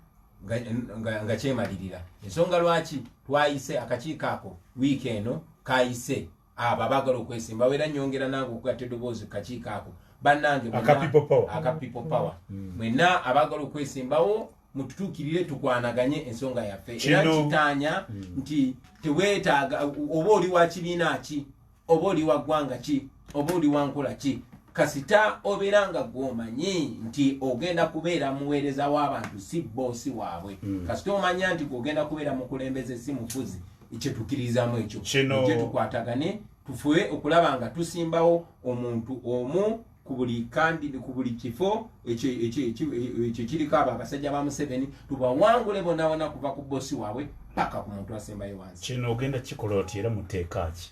A: nga kyemalirira ensonga lwaki twayise akakiiko ako wiiki eno kayise abo abagala okwesimbawo era nyongera nange okugatta eddoboozi kakiiko ako bannange aka people power mwenna abagala okwesimbawo mututuukirire tukwanaganye ensonga yaffe era kitaanya nti teweetaaga oba oli wa kibiina ki oba oli wa ggwanga ki oba oli wa nkola ki kasita obeera nga gw'omanyi nti ogenda kubeera muweereza w'abantu si boosi waabwe kasita omanya nti ogenda kubeera mukulembeze si mufuzi ekyetukkiririzaamu ekyo ekyetukwatagane tufuwe okulaba nga tusimbawo omuntu omu ku buli kifo ekyo kiriko abo abasajja ba Museveni tubawangule bonna kuva ku boosi waabwe paka ku muntu asembayo wansi.
B: Kino ogenda kikola oti era muteeka ki?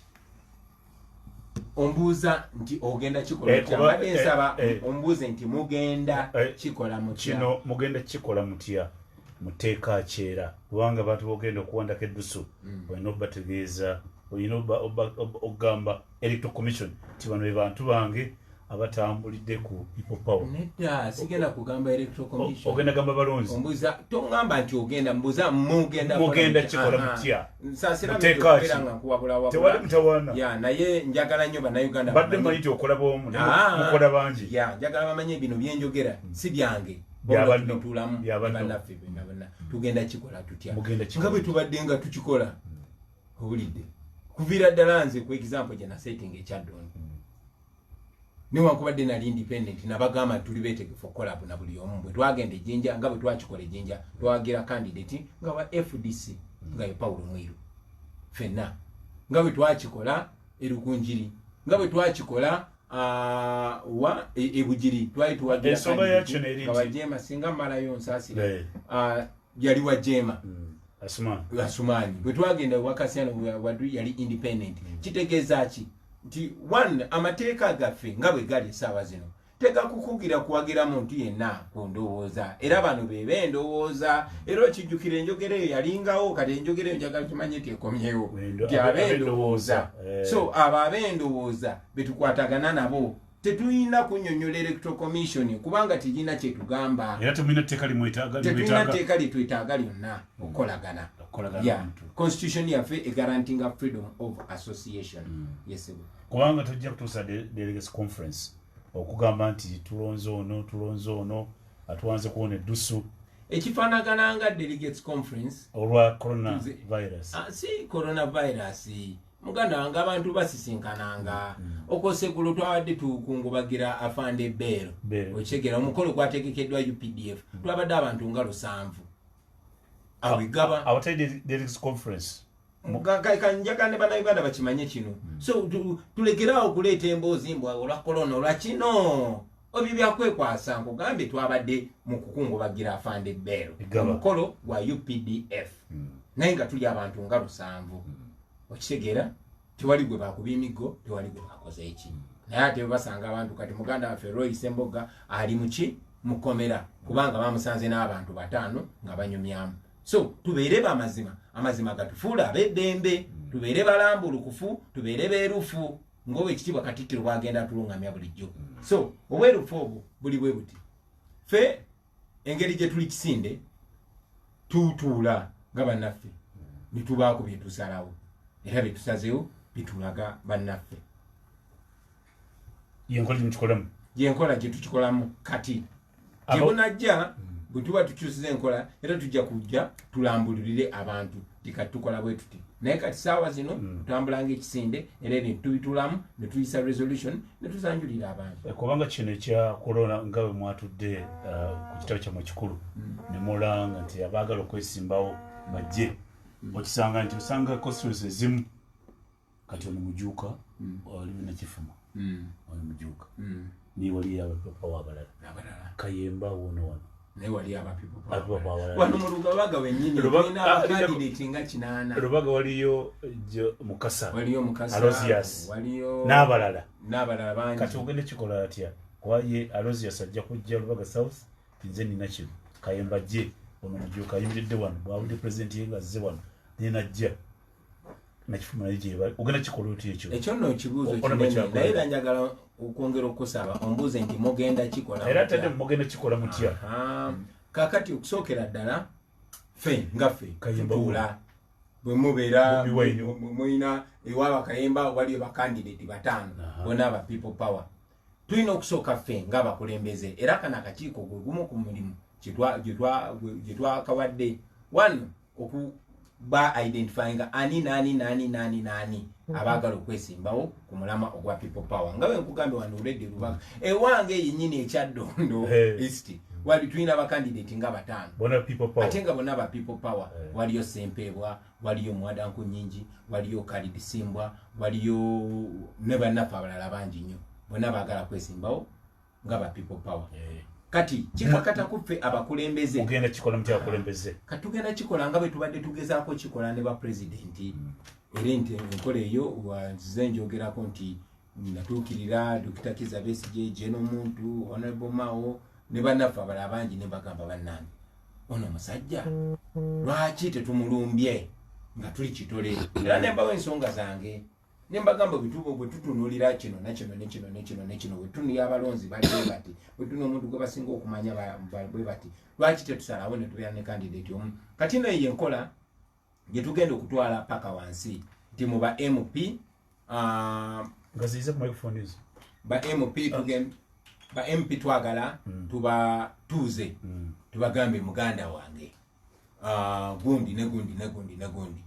A: Ombuuza nti ogenda kikola mutya mbadde nsaba ombuuze nti mugenda kikola mutya.
B: Kino mugenda kikola mutya muteeka ki era kubanga abantu bogenda okuwandako eddusu olina obategeeza olina okugamba electoral commission ti bano be bantu bange abatambulidde ku people power.
A: Nedda sigenda kugamba electoral commission.
B: Ogenda gamba balonzi.
A: Ombuuza tongamba nti ogenda mbuuza
B: mugenda kikola mutya.
A: Nsasira muteka nga nkuwabula wabula.
B: Tewali mutawana.
A: Ya naye njagala nnyo bannayuganda.
B: Badde mayite okola bomu mukola bangi.
A: Ya njagala bamanye bino byenjogera si byange. Bitulamu bannaffe bonna. Tugenda kikola tutya. Nga bwe tubadde nga tukikola. Owulidde. Kuviira ddala nze ku example gye nasetinga ekyaddooni. Niwankubadde nali independent nabagamba tuli beetegefu okukola na buli omu bwe twagenda ejjinja nga bwe twakikola ejjinja twawagira candidate nga wa FDC nga ye Paulo Mwiru fenna nga bwe twakikola erukunjiri nga bwe twakikola wa ebujiri twali tuwagira nga wajema singa malayo nsasira yali wajema Asumani bwe twagenda wakasiano wadu yali independent kitegeeza ki nti one amateeka gaffe nga bwe gali essaawa zino tegakukugira kuwagira muntu yenna ku ndowooza era bano be b'endowooza era okijjukira enjogera eyo yalingawo kati enjogera eyo njagala kimanye nti ekomyewo nti ab'endowooza so abo ab'endowooza betukwatagana nabo tetuyina kunnyonnyola electoral commission kubanga tegina kyetugamba
B: era temulina tteeka limwetaaga
A: tetulina tteeka lyetwetaaga lyonna okukolagana constitution yaffe egarantinga freedom of association yes
B: kubanga tujja kutuusa delegates conference okugamba nti tulonze ono atuwanze kuwona eddusu
A: ekifaanagana nga delegates conference
B: olwa coronavirus
A: si coronavirus muganda wange abantu basisinkananga okoseggulo twawadde tukungubagira afande Beero okitegeera omukolo gwategekeddwa UPDF twabadde abantu nga 7 awigaba
B: awatali delegates conference
A: kanjaga ne bannayuganda bakimanye kino so tulekeraawo okuleeta emboozi mbwa olwa korona olwa kino obyo byakwekwasa nkugambye twabadde mu kukungubagira afande Beero omukolo gwa UPDF naye nga tuli abantu nga 7 okitegeera tewali gwe bakuba emiggo tewali gwe bakoze eki naye ate basanga abantu kati muganda waffe Roy Semboga ali muki mukomera kubanga bamusanze n'abantu 5 nga banyumyamu so tubeere amazima gatufuula ab'eddembe tubeere balambulukufu tubeere beerufu ng'owe ekitiibwa Katikkiro bwagenda tulungamya bulijjo so obwerufu obwo buli bwe buti ffe engeri gye tuli kisinde tutuula nga bannaffe nitubaako bye tusalawo era bye tusazeewo bitulaga bannaffe yenkola gye tukikolamu kati gye bunajja bwe tuba tukyusiza enkola era tujja kujja tulambulirire abantu tikati tukola bwe tuti naye kati saawa zino tutambulanga ekisinde era ebintu tubitulamu ne tuyisa resolution ne tusanjulira abantu
B: kubanga kino ekya corona nga bwe mwatudde ku kitabo kyammwe kikulu ne mulanga nti abaagala okwesimbawo bajje okisanga nti osanga constituency zimu kati ono mujuuka waliwo nakifuma ono mujuuka ni wali abapipa wabalala Kayemba wono
A: naye wali abapipa wano mu Lubaga wennyini tulina abakandidate nga 8
B: Lubaga waliyo Mukasa
A: waliyo Mukasa
B: Alozias
A: waliyo
B: n'abalala
A: bangi
B: kati ogende kikola atya kwaye Alozias ajja kujja Lubaga South nze nina kino Kayemba je ono mujuuka ayimiridde wano bwabudde president yenga azze wano nenajja nakifuma naye gye ogenda kikola otya ekyo
A: nno kibuuzo kinene naye era njagala okwongera okusaba ombuuze nti mugenda kikola
B: era tadde mugenda kikola mutya
A: kakati okusookera ddala ffe ngaffe tutuula bwe mubeera mulina ewaaba Kayemba waliyo bakandidate 5 bonna aba people power tulina okusooka ffe ng'abakulembeze era kana akakiiko gwe gumu ku mulimu gye twakawadde wano okuba identifying ani abaagala okwesimbawo ku mulama ogwa people power nga bwe nkugambye wano olwedde Lubaga ewange yennyini ekyaddondo east wali tulina abakandidate nga 5 ate nga bonna aba people power waliyo Sempebwa waliyo Mwadanku Nyingi waliyo Khalid Simbwa waliyo ne bannaffe abalala bangi nnyo bonna baagala kwesimbawo nga ba people power kati kikakata kuffe abakulembeze
B: ogenda kikola mutya abakulembeze
A: kati tugenda kikola nga bwe tubadde tugezaako kikola ne ba president era nti enkola eyo nzize njogerako nti natuukirira Dr. Kizza Besigye Jeno Muntu Honorable Mao ne bannaffe abalala bangi ne bagamba bannange ono musajja lwaki tetumulumbye nga tuli kitole era ne mbawo ensonga zange ne mbagamba bwe tutunulira kino nekino bwe tunulira abalonzi bali bati bwe tuna omuntu gwe basinga okumanya bwe bati lwaki tetusalawo ne tubeera ne candidate omu kati no ye nkola gye tugenda okutwala paka wansi nti mu ba MP
B: ngazize ku microphone izo
A: ba MP twagala tubatuuze tubagambe muganda wange gundi ne gundi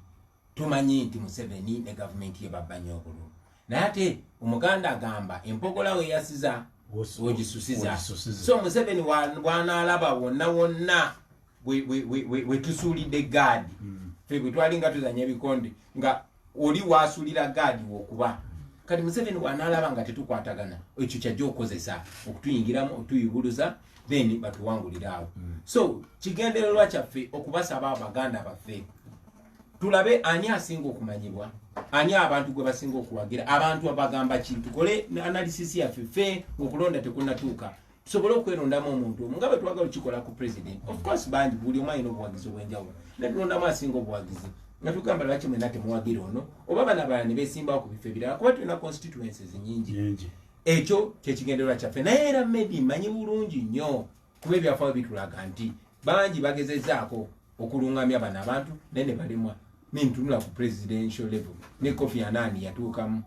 A: tumanyi nti Museveni ne gavumenti ye babanya obululu naye ate omuganda agamba empogola we yasiza ogisusiza so Museveni bwanaalaba wonna we tusuulidde gaadi ffe bwe twalinga tuzanya ebikonde nga oli waasuulira gaadi wokuba kati Museveni bwanaalaba nga tetukwatagana ekyo kyajja okozesa okutuyingiramu otuyibuluza then batuwanguliraawo so kigendererwa kyaffe okubasaba abaganda baffe tulabe ani asinga okumanyibwa ani abantu gwe basinga okuwagira abantu abagamba kintu kole analysis yaffe ffe okulonda tekunatuuka tusobole okwerondamu omuntu nga bwe twagala okikola ku president of course bangi buli omu alina obuwagizi obwenjawulo netulondamu asinga obuwagizi nga tugamba lwaki mwena temuwagira ono oba bana balala ne beesimbawo ku bifo ebirala kuba tulina constituencies nyingi ekyo kyekigendererwa kyaffe naye era maybe manyi bulungi nnyo kuba ebyafaayo bitulaga nti bangi bagezezzaako okulungamya bano abantu naye ne balemwa nintunula ku presidential level ne Kofi Annan yatuukamu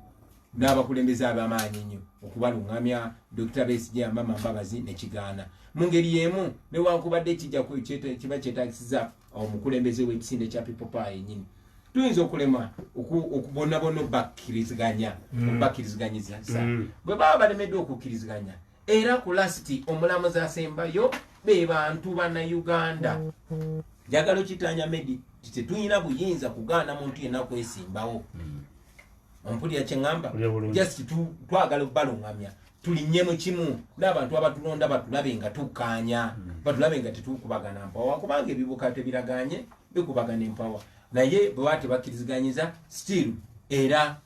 A: n'abakulembeze ab'amaanyi nnyo okubalungamya Dr. Besigye Mama Mbabazi ne kigaana mu ngeri y'emu newankubadde kiba kyetaagisiza omukulembeze w'ekisinde kya people power yennyini tuyinza okulema okubonabona obbakkiriziganyisa bwe baba balemeddwe okukkiriziganya era ku lasiti omulamuzi asembayo be bantu bannayuganda njagala okitanya medi tetulina buyinza kugaana muntu yenna kwesimbawo ompulira kyeŋŋamba just twagala okubalungamya tulinnye mu kimu n'abantu abatulonda batulabe nga tukkaanya batulabe nga tetukubagana mpawa kubanga ebibuka tebiraganye bikubagana empawa naye bwe bati bakkiriziganyiza still era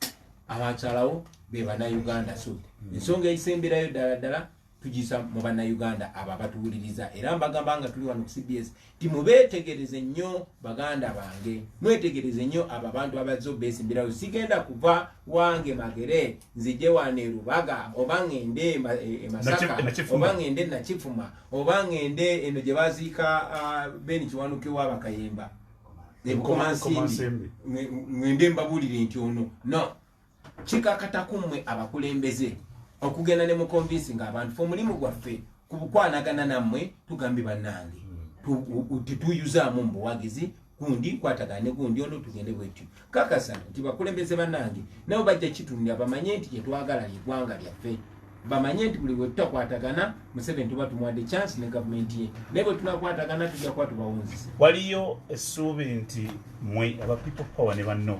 A: abakyalawo be bannayuganda so ensonga eyisemberayo ddala tugisa mu bannayuganda abo abatuwuliriza era mbagamba nga tuli wano ku CBS timubeetegereze nnyo baganda bange mwetegereze nnyo abo abantu abazze obeesimbirayo sigenda kuva wange Magere nzije wano e Lubaga oba ngende e Masaka oba ngende Nakifuma oba ngende eno gye baziika Beni Kiwanuke w'Abakayemba ngende mbabuulire nti ono no kikakata kummwe abakulembeze okugenda ne mukonvinsi abantu ffe omulimu gwaffe kubukwanagana nammwe tugambe bannange tetuyuzaamu mu buwagizi gundi kwatagane gundi ono tugende bwetyo kakasa nti bakulembeze bannange nabo bajja kitundu abamanye nti kyetwagala ly'eggwanga lyaffe bamanye nti buli bwe tutakwatagana Museveni tuba tumuwadde chance ne gavumenti ye naye bwe tunakwatagana tujja kuba tubawunzise.
B: Waliyo essuubi nti mwe aba people power ne banno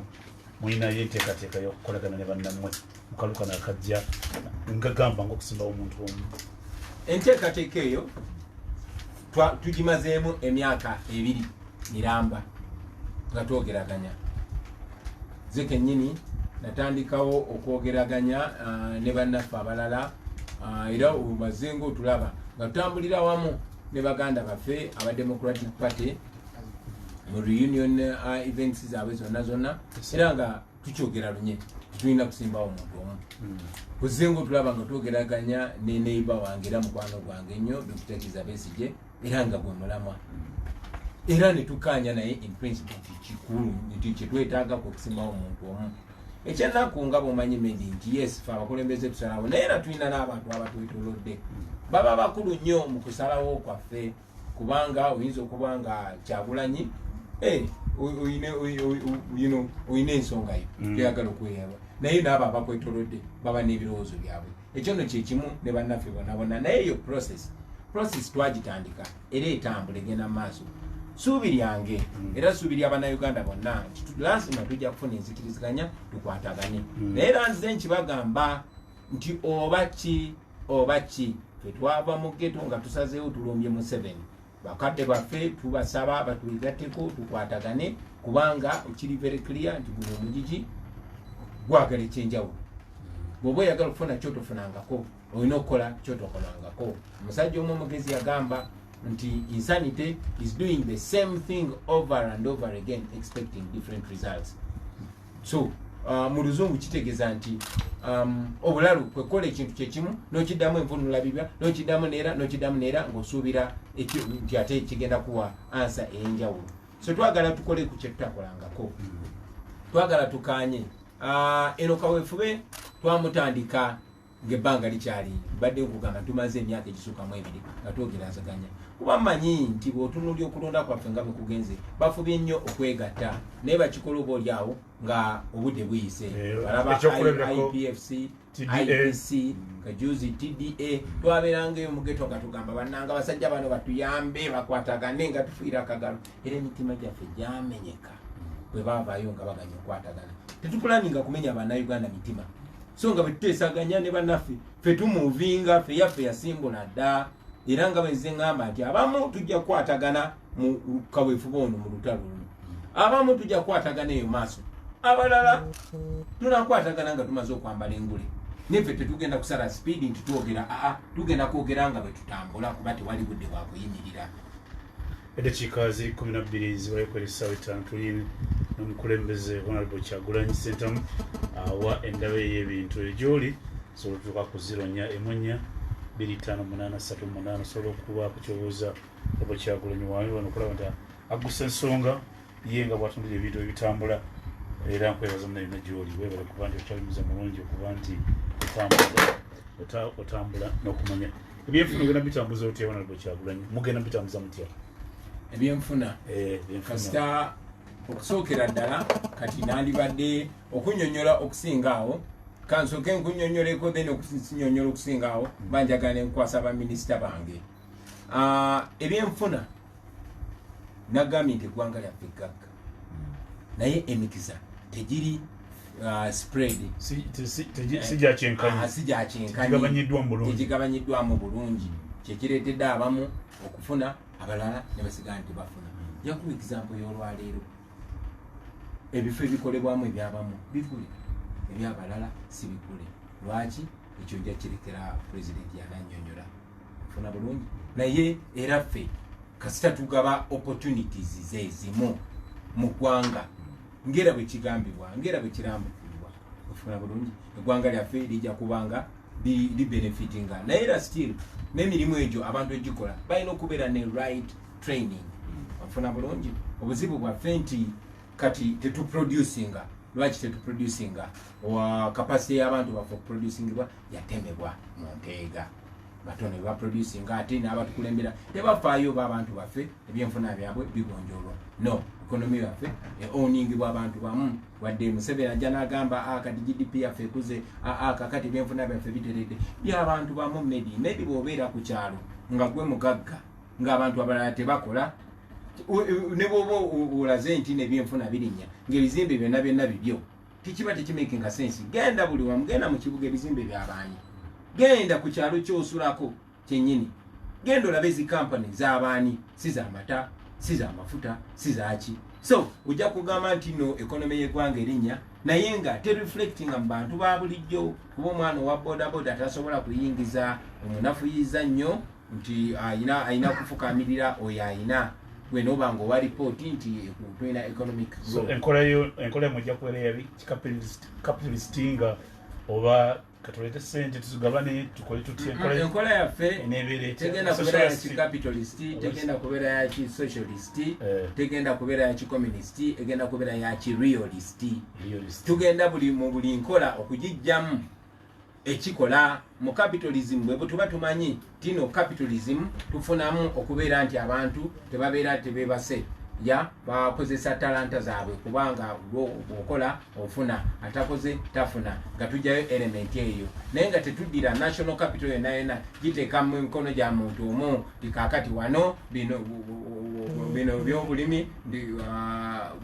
B: mulinayo enteekateeka y'okukolagana ne bannammwe mu kalukano akajja nga gamba ng'okusimbawo omuntu omu?
A: Enteekateeka eyo tugimazeemu emyaka 2 miramba nga twogeraganya. Nze kennyini natandikawo okwogeraganya ne bannaffe abalala era obumaze ng'otulaba nga tutambulira wamu ne baganda baffe aba Democratic Party mu reunion events zaabwe zonna era nga tukyogera lunye tulina kusimbawo omuntu omu. Buzze ng'otulaba nga twogeraganya ne neighbor wange era mukwano gwange ennyo Dr. Kizza Besigye era nga gwe mulamwa era ne tukkaanya naye in principle kikulu nti kyetwetaaga okusimbawo omuntu omu. Ekyennaku nga bw'omanyi Medi nti yes fe abakulembeze tusalawo naye era tulina n'abantu abatwetoolodde baba bakulu nnyo mu kusalawo kwaffe kubanga oyinza okuba nga Kyagulanyi oyina ensonga yo tuyagala okweyaba naye naabo abakwetoolodde baba n'ebirowoozo byabwe. Ekyo nno kyekimu ne bannaffe bonna naye eyo process twagitandika era etambula egenda mu maaso. Suubi lyange era suubi lya bannayuganda bonna lazima tujja kufuna enzikiriziganya tukwatagane naye era nzize nkibagamba nti oba ki fe twava mu ghetto nga tusazeewo tulumbye Museveni bakadde baffe tubasaba batuyigatteko tukwatagane kubanga ekiri very clear nti guno omugigi gwagala ekyenjawulo. Bw'oba oyagala okufuna kyotofunangako olina okukola kyotokolangako. Omusajja omu omugezi yagamba nti insanity is doing the same thing over and over again expecting different results. So mu luzungu kitegeeza nti obulalu kwekola ekintu kyekimu n'okiddamu envunula bibya n'okiddamu neera ng'osuubira nti ate kigenda kuwa ansa ey'enjawulo. So twagala tukole ku kye tutakolangako, twagala tukaanye. Eno kaweefube twamutandika ng'ebbanga likyali badde nkugamba tumaze emyaka egisukkamu 2 nga twogerazaganya kuba mmanyi nti bw'otunuulya okulonda kwaffe nga bwe kugenze bafubye nnyo okwegatta naye bakikola oba oli awo nga obudde buyise balaba IPFC IPC kajuzi TDA twabeerangayo mu ghetto nga tugamba bannanga basajja bano batuyambe bakwatagane nga tufiira akagalo era emitima gyaffe gyamenyeka bwe baavaayo nga baganya okwatagana. Tetupulaninga kumenya bannayuganda mitima so nga bwetuteesaganya ne bannaffe ffe tumuvinga ffe yaffe yasimbula dda era nga bwenze ngamba nti abamu tujja kukwatagana mu kaweefube ono mu lutalo luno abamu tujja kukwatagana eyo maaso abalala tunakwatagana nga tumaze okwambala engule neffe tetugenda kusala speed nti twogera tugenda kwogera nga bwe tutambula kuba tewali budde bwakuyimirira.
B: Eddakiika ziri 12 zibaliko essaawa 5 tuli n'omukulembeze Honorable Kyagulanyi Ssentamu awa endaba y'ebintu egyoli sobola tutuuka ku 0-4-25-838 osobola okubaako kyobuuza oba Kyagulanyi wange wano okulaba nti agusa ensonga ye nga bw'atundira ebintu ebitambula era nkwebaza munayo na gyoli weebale kuba nti okyalimuza mulungi okuba nti otambula n'okumanya ebyenfuna ogenda bitambuza otya Honorable Kyagulanyi mugenda bitambuza mutya
A: ebyenfuna kasita okusookera ddala kati nandibadde okunyonyola okusinga awo kansooke nkunyonyoleko then okunyonyola okusinga awo banjagala ne nkwasa baminisita bange. Ebyenfuna nagambye nti eggwanga lyaffe ggagga naye emikisa tegiri spread sijjakyenkanyi tegigabanyiddwamu bulungi kyekireetedde abamu okufuna abalala ne basigala nti bafuna. Njakuwa example y'olwaleero ebifo ebikolebwamu ebyabamu bigule ebyabalala si bigule. Lwaki? Ekyo nja kirekera pulezidenti yanannyonnyola funa bulungi naye era ffe kasita tugaba opportunities zeezimu mu ggwanga ngera bwe kigambibwa ngera bwe kirambukibwa ofuna bulungi eggwanga lyaffe lijja kubanga libenefitinga naye era still n'emirimu egyo abantu egikola balina okubeera ne right training ofuna bulungi. Obuzibu bwaffe nti kati tetuproducinga. Lwaki tetuproducinga? Capacity y'abantu baffe okuproducingibwa yatemebwa mu nteega batono ba producing ate n'abatukulembera tebafaayo b'abantu baffe ebyenfuna byabwe bigonjoolwa no economy yaffe owning bw'abantu bamu wadde Museveni ajja n'agamba kati GDP yaffe ekuze kakati ebyenfuna byaffe biteredde by'abantu bamu maybe bw'obeera ku kyalo nga gwe mugagga ng'abantu abalala tebakola ne bw'oba olaze nti nebyenfuna birinnya ng'ebizimbe byonna bibyo tekiba tekimakinga sense. Genda buli wamu, genda mu kibuga ebizimbe by'abaani, genda ku kyalo ky'osulako kyennyini, genda olabe ezi kampani z'abaani, si z'amata, si z'amafuta, si zaki. So ojja kugamba nti no economy y'eggwanga erinnya naye nga tereflectinga mu bantu ba bulijjo, kuba omwana owa bodaboda tasobola kuyingiza omunafuyiza nnyo nti ayina kufukamirira oyo ayina gwe noba ng'owa ripooti nti tulina economic
B: so enkola mujja kubeera yabi capitalistinga oba katulete sente tuzigabane tukole tutya
A: enkola yaffe tegenda kubeera ya kicapitalist, tegenda kubeera ya kisocialist, tegenda kubeera ya kicommunist, egenda kubeera ya kirealist. Tugenda mu buli nkola okugijjamu ekikola mu capitalism bwe tuba tumanyi tino capitalism tufunamu okubeera nti abantu tebabeera tebebase ya bakozesa talanta zaabwe kubanga okola ofuna atakoze tafuna nga tujjayo element eyo naye nga tetuddira national capital yonna giteeka mu mikono gya muntu omu tikakati wano bino byobulimi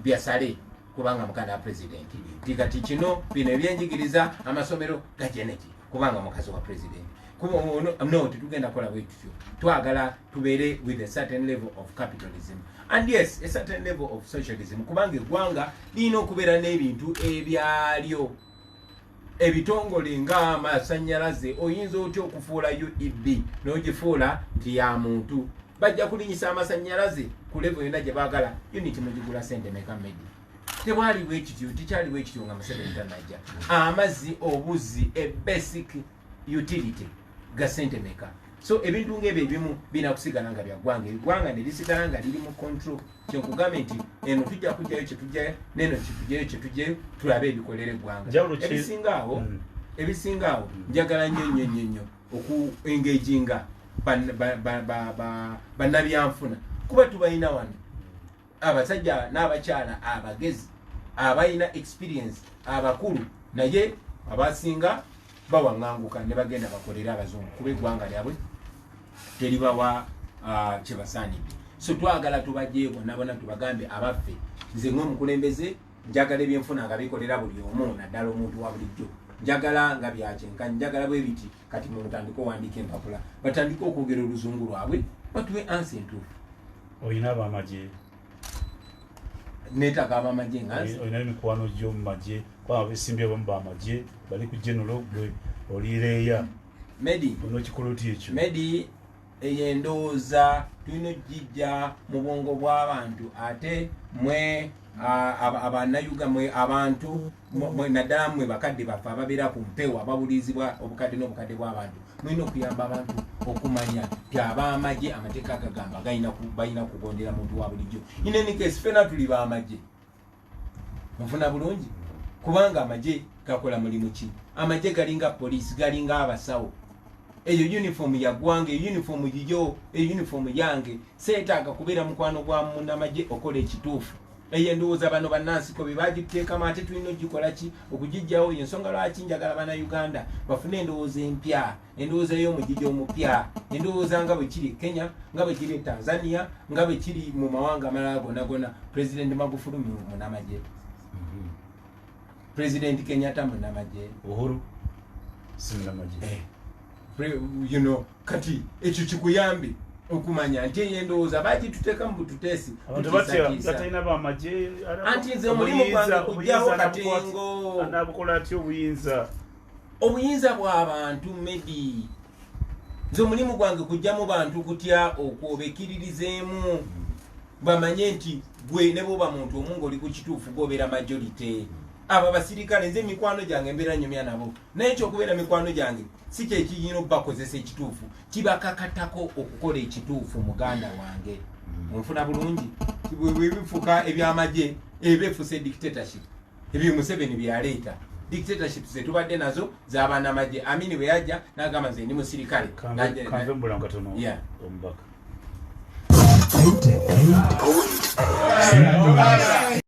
A: byasale kubanga mukanda wa president tikati kino bino ebyenjigiriza amasomero gajeneti kubanga mukazi wa president no tetugenda kola bwetutyo twagala tubeere with a certain level of capitalism and yes a certain level of socialism kubanga eggwanga lirina okubeera n'ebintu ebyalyo ebitongole ng'amasannyalaze oyinza otya okufuula UEB n'ogifuula nti ya muntu bajja kulinyisa amasannyalaze ku level yonna gye baagala unit mugigula sente meka medi tewaliwo ekityo tikyaliwo ekityo nga Museveni tanajja amazzi obuzzi a basic utility ga sente meka so ebintu ng'ebyo ebimu binakusigala nga byaggwanga eggwanga ne lisigala nga liri mu control kyenkugambe nti eno tujja kujjayo kyetujjayo neno kitujjayo kyetujjayo tulabe ebikolera eggwanga ebisingaawo njagala nnyo oku engaginga bannabyanfuna kuba tubalina wano abasajja n'abakyala abagezi abalina experience abakulu naye abasinga bawaŋŋanguka ne bagenda bakolera abazungu kuba eggwanga lyabwe teribawa kyebasaanidde. So twagala tubajje bonna tubagambe abaffe nze ng'omukulembeze njagala ebyenfuna nga bikolera buli omu naddala omuntu wa bulijjo njagala nga byakyenkanyi njagala bwe biti kati mutandika owandiika empapula batandika okwogera oluzungu lwabwe batuwe ansi entuufu.
B: Oyina abamagye
A: neetaaga abamagye nga
B: olina emikwano gyo mu magye kwaba besimbye abamu bamagye bali ku general gwe oliireeya
A: medi
B: onokikolo ekyo
A: medi eyo endowooza tulina ogijja mu bwongo bw'abantu ate mwe abannayuga mwe abantu naddala mmwe bakadde baffe ababeera ku mpewo ababulirizibwa obukadde n'obukadde bw'abantu mulina okuyamba abantu okumanya ti ab'amagye amateeka agagamba balina kugondera muntu wa bulijjo inenikesi fena tuli b'amagye nfuna bulungi kubanga amagye gakola mulimu ki amagye galinga poliisi galinga abasawo eyo uniform ya ggwanga eyo uniform yiyo eyo uniform yange seetaaga kubeera mukwano gwa munnamagye okola ekituufu eyo endowooza bano bannansiko bye bagiteekamu ate tulina ogikola ki okugijjawo ensonga lwaki njagala bannayuganda bafune endowooza empya endowooza y'omugijja omupya endowooza nga bwe kiri Kenya nga bwe kiri Tanzania nga bwe kiri mu mawanga amalala gonna President Magufuli munnamagye President Kenyatta munnamagye
B: Uhuru simunnamagye
A: kati ekyo kikuyambe okumanya nti eyendowooza bagituteeka mu bututeesi
B: batalina bamagye
A: anti nze omulimu gwange kujjawo katengo
B: anabukola atya
A: obuyinza bw'abantu medi nze omulimu gwange kujjamu bantu kutya okwobekiririzeemu bamanye nti gwe ne bwoba muntu omu ng'oli ku kituufu gobeera majority abo abasirikale nze mikwano gyange mbeera nyumya nabo naye ekyokubeera mikwano gyange si kyekiyina okubakozesa ekituufu kibakakatako okukola ekituufu muganda wange onfuna bulungi bwebifuka ebyamagye ebifuuse dictatorship ebyo Museveni byaleeta dictatorships zetubadde nazo z'abanamagye. Amini bwe yajja n'agamba nze ndi musirikale.
B: Kanve mbula katono omubaka.